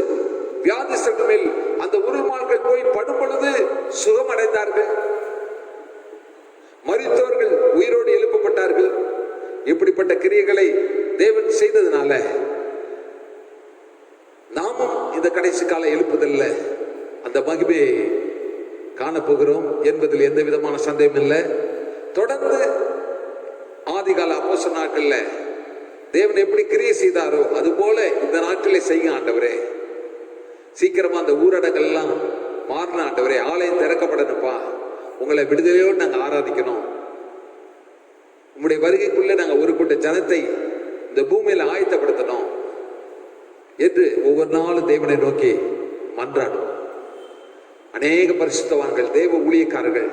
வியாதிஸ்தர்கள் மேல் அந்த உருள்மால்கள் போய் படும் பொழுது சுகமடைந்தார்கள். இப்படிப்பட்ட கிரியைகளை தேவன் செய்ததுனால நாமும் இந்த கடைசி கால எழுப்புதல்ல அந்த மகிமையை காணப்போகிறோம் என்பதில் எந்த விதமான சந்தேகம் இல்லை. தொடர்ந்து ஆதிகால அப்போஸ்தலர் நாட்கள்ல தேவன் எப்படி கிரியை செய்தாரோ அது போல இந்த நாட்களை செய்ய ஆண்டவரே. சீக்கிரமா அந்த ஊரடங்கெல்லாம் மாறின ஆண்டவரே. ஆலயம் திறக்கப்படணும்ப்பா. உங்களை விடுதலையோடு நாங்கள் ஆராதிக்கணும். உங்களுடைய வருகைக்குள்ள நாங்கள் ஒரு கூட்ட ஜனத்தை இந்த பூமியில ஆயத்தப்படுத்தணும் என்று ஒவ்வொரு நாளும் தேவனை நோக்கி மன்றாடும். அநேக பரிசுத்தவான்கள், தேவ ஊழியக்காரர்கள்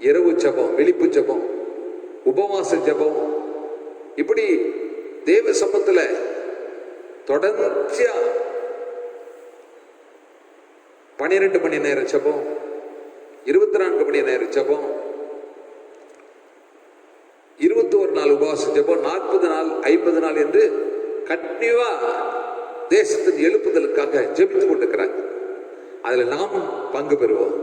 இரவு ஜெபம், விழிப்பு ஜெபம், உபவாச ஜெபம், இப்படி தேவ சமூகத்துல தொடர்ச்சியா 12 மணி நேரம் ஜெபம், 24 மணி நேரம் ஜெபம், 21 நாள் உபவாச ஜெபம், 40 நாள் 50 நாள் என்று கண்டிப்பா தேசத்தின் எழுப்புதலுக்காக ஜெபித்துக் கொண்டிருக்கிறாங்க. அதுல நாமும் பங்கு பெறுவோம்.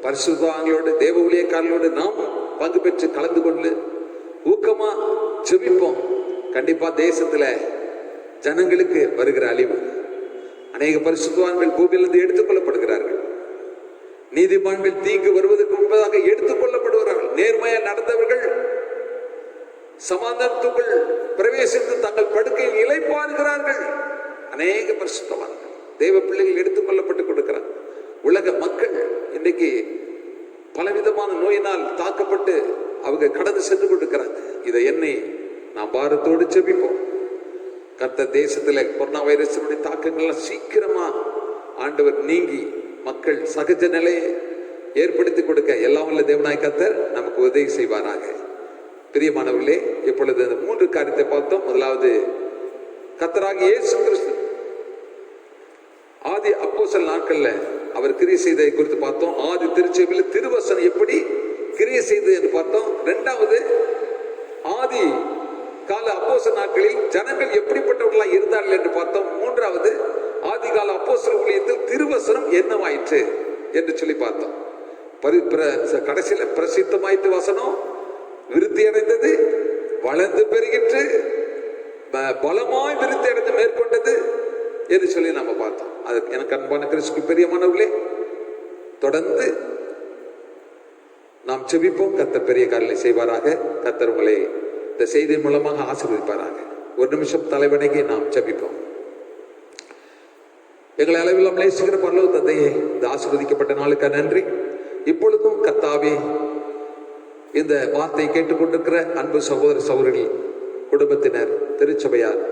பரிசுத்தவான்களோடு, தேவ ஊழியக்காரர்களோடு நாமும் பங்கு பெற்று கலந்து கொண்டு ஊக்கமா ஜெபிப்போம். கண்டிப்பா தேசத்துல ஜனங்களுக்கு வருகிற அழிவு, அநேக பரிசுத்தவான்கள் பூமியிலிருந்து எடுத்துக் கொள்ளப்படுகிறார்கள். நீதிமான்கள் தீங்கு வருவதற்கு முன்பதாக எடுத்துக் கொள்ளப்படுகிறார்கள். நேர்மையா நடந்தவர்கள் சமாதானத்துக்குள் பிரவேசித்து தங்கள் படுக்கையில் இளைப்பாறுகிறார்கள். அநேக பரிசுத்தவான்கள், தேவ பிள்ளைகள் எடுத்துக் கொள்ளப்பட்டுக் கொடுக்கிறார். உலக மக்கள் இன்றைக்கு பலவிதமான நோயினால் தாக்கப்பட்டு அவங்க கடந்து சென்று கொண்டிருக்கிறாங்க. இதை எண்ணி நாம் பாரத்தோடு ஜெபிப்போம். கர்த்தர் தேசத்துல கொரோனா வைரஸினுடைய தாக்கங்கள்லாம் சீக்கிரமா ஆண்டவர் நீங்கி மக்கள் சகஜ நிலையை ஏற்படுத்தி கொடுக்க எல்லாம் உள்ள தேவனாய் கர்த்தர் நமக்கு உதவி செய்வாராக. பிரியமானவர்களே, இப்பொழுது அந்த 3 காரியத்தை பார்த்தோம். முதலாவது, கர்த்தராகிய இயேசு கிறிஸ்து ஆதி அப்போஸ்தலர் நாட்கள்ல அவர் கிரியை செய்ததை குறித்து பார்த்தோம். ஆதி திருச்சபையில் திருவசனம் எப்படி கிரியை செய்தது என்று பார்த்தோம். 2வது, ஆதி கால அப்போஸ்தலர் நாட்களில் ஜனங்கள் எப்படிப்பட்டவர்களாக இருந்தார்கள் என்று பார்த்தோம். 3வது, ஆதி கால அப்போஸ்தலர் ஊழியத்தில் திருவசனம் என்னவாயிற்று என்று சொல்லி பார்த்தோம். கடைசியில பிரசித்தமாயிற்று வசனம், விருத்தி அடைந்தது, வளர்ந்து பெருகிற்று, பலமாய் விருத்தி அடைந்து மேற்கொண்டது என்று சொல்லி நாம பார்த்தோம். அது எனக்கு அன்பான கிறிஸ்துவுக்குள் பிரியமானவர்களே, தொடர்ந்து நாம் ஜெபிப்போம். கர்த்தர் பெரிய காரியங்களை செய்வாராக. கர்த்தர் உங்களை இந்த செய்தி மூலமாக ஆசீர்வதிப்பாராக. ஒரு நிமிஷம் தலைவணங்கி நாம் ஜெபிப்போம். எங்களை அளவில் நேசிக்கிற பரலோக தந்தையே, இந்த ஆசீர்வதிக்கப்பட்ட நாளுக்கு நன்றி. இப்பொழுதும் கர்த்தாவே, இந்த வார்த்தையை கேட்டுக்கொண்டிருக்கிற அன்பு சகோதர சகோதரிகள், குடும்பத்தினர், திருச்சபையார்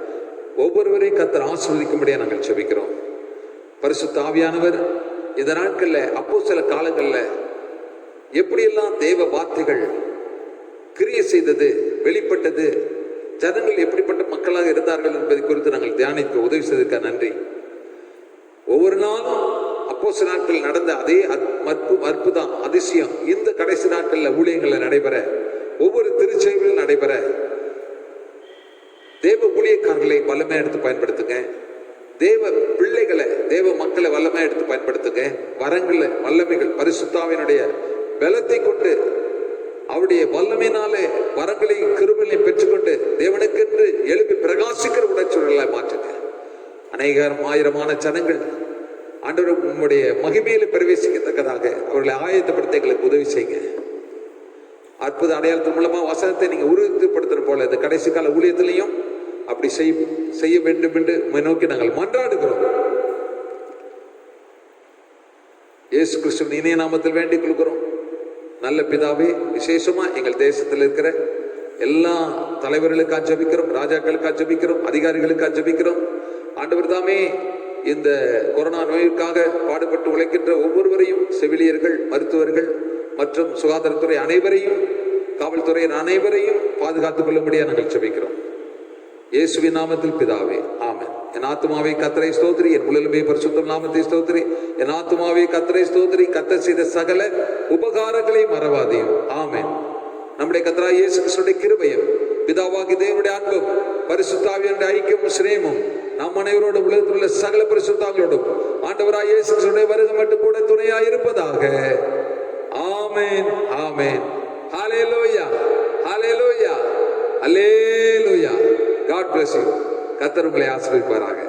ஒவ்வொருவரையும் கர்த்தர் ஆசீர்வதிக்கும்படியா நாங்கள் ஜெபிக்கிறோம். பரிசுத்த ஆவியானவர் இந்த நாட்கள்ல அப்போ சில காலங்கள்ல எப்படியெல்லாம் தேவ வார்த்தைகள் கிரியை செய்தது, வெளிப்பட்டது, ஜனங்கள் எப்படிப்பட்ட மக்களாக இருந்தார்கள் என்பதை குறித்து நாங்கள் தியானிக்க உதவி செய்ததற்காக நன்றி. ஒவ்வொரு நாளும் அப்போ சில நாட்கள் நடந்த அதே அற்புதம், அதிசயம் இந்த கடைசி நாட்கள்ல ஊழியங்கள்ல நடைபெற, ஒவ்வொரு திருச்சபையிலும் நடைபெற தேவ ஊழியக்காரர்களை வல்லமையா எடுத்து பயன்படுத்துங்க. தேவ பிள்ளைகளை, தேவ மக்களை வல்லமையா எடுத்து பயன்படுத்துங்க. வரங்கள வல்லமைகள் பரிசுத்தாவினுடைய பலத்தை கொண்டு அவருடைய வல்லமையினாலே வரங்களையும் கிருபைகளையும் பெற்றுக்கொண்டு தேவனுக்கென்று எழுப்பி பிரகாசிக்கிற உணர்ச்சிகளை மாற்றுங்க. அநேகர் ஆயிரமான ஜனங்கள் ஆண்டவர் உங்களுடைய மகிமையில பிரவேசிக்கத்தக்கதாக அவர்களை ஆயத்தப்படுத்த எங்களுக்கு உதவி செய்யுங்க. அற்புத அடையாளத்தின் மூலமா வசனத்தை நீங்க உறுதிப்படுத்துற போல இந்த கடைசி கால ஊழியத்திலையும் அப்படி செய்ய வேண்டும் என்று நோக்கி நாங்கள் மன்றாடுகிறோம். இயேசு கிறிஸ்துவின் இனிய நாமத்தில் வேண்டிக் கொள்கிறோம். நல்ல பிதாவே, விசேஷமா எங்கள் தேசத்தில் இருக்கிற எல்லா தலைவர்களுக்காக ஜெபிக்கிறோம், ராஜாக்களுக்காக ஜெபிக்கிறோம், அதிகாரிகளுக்காக ஜெபிக்கிறோம். ஆண்டவர் தாமே இந்த கொரோனா நோய்க்காக பாடுபட்டு உழைக்கின்ற ஒவ்வொருவரையும், செவிலியர்கள், மருத்துவர்கள் மற்றும் சுகாதாரத்துறை அனைவரையும், காவல்துறையின் அனைவரையும் பாதுகாத்துக் கொள்ளும்படியா நாங்கள் ஜெபிக்கிறோம். இயேசுவின் நாமத்தில் பிதாவே, ஆமென். என் ஆத்துமாவே கர்த்தரை ஸ்தோத்திரி, என் முழுமே பரிசுத்த நாமத்தை ஸ்தோத்திரி. என் ஆத்துமாவே கர்த்தரை ஸ்தோத்திரி, கர்த்தர் செய்த சகல உபகாரங்களை மறவாதேயும். ஆமென். நம்முடைய கர்த்தராகிய இயேசு கிறிஸ்துவின் கிருபையும், பிதாவாகிய தேவனுடைய அன்பும், பரிசுத்த ஆவியானவருடைய ஐக்கியமும் சிநேகமும் நம் அனைவரோடும் உலகத்தில் உள்ள சகல பரிசுத்தங்களோடும் ஆண்டவராகிய இயேசு கிறிஸ்துவின் வருகை மட்டும் கூட துணையாய் இருப்பதாக. Amen, amen. Hallelujah, hallelujah. Alleluia. God bless you. கர்த்தர் உங்களை ஆசீர்வதிப்பாராக.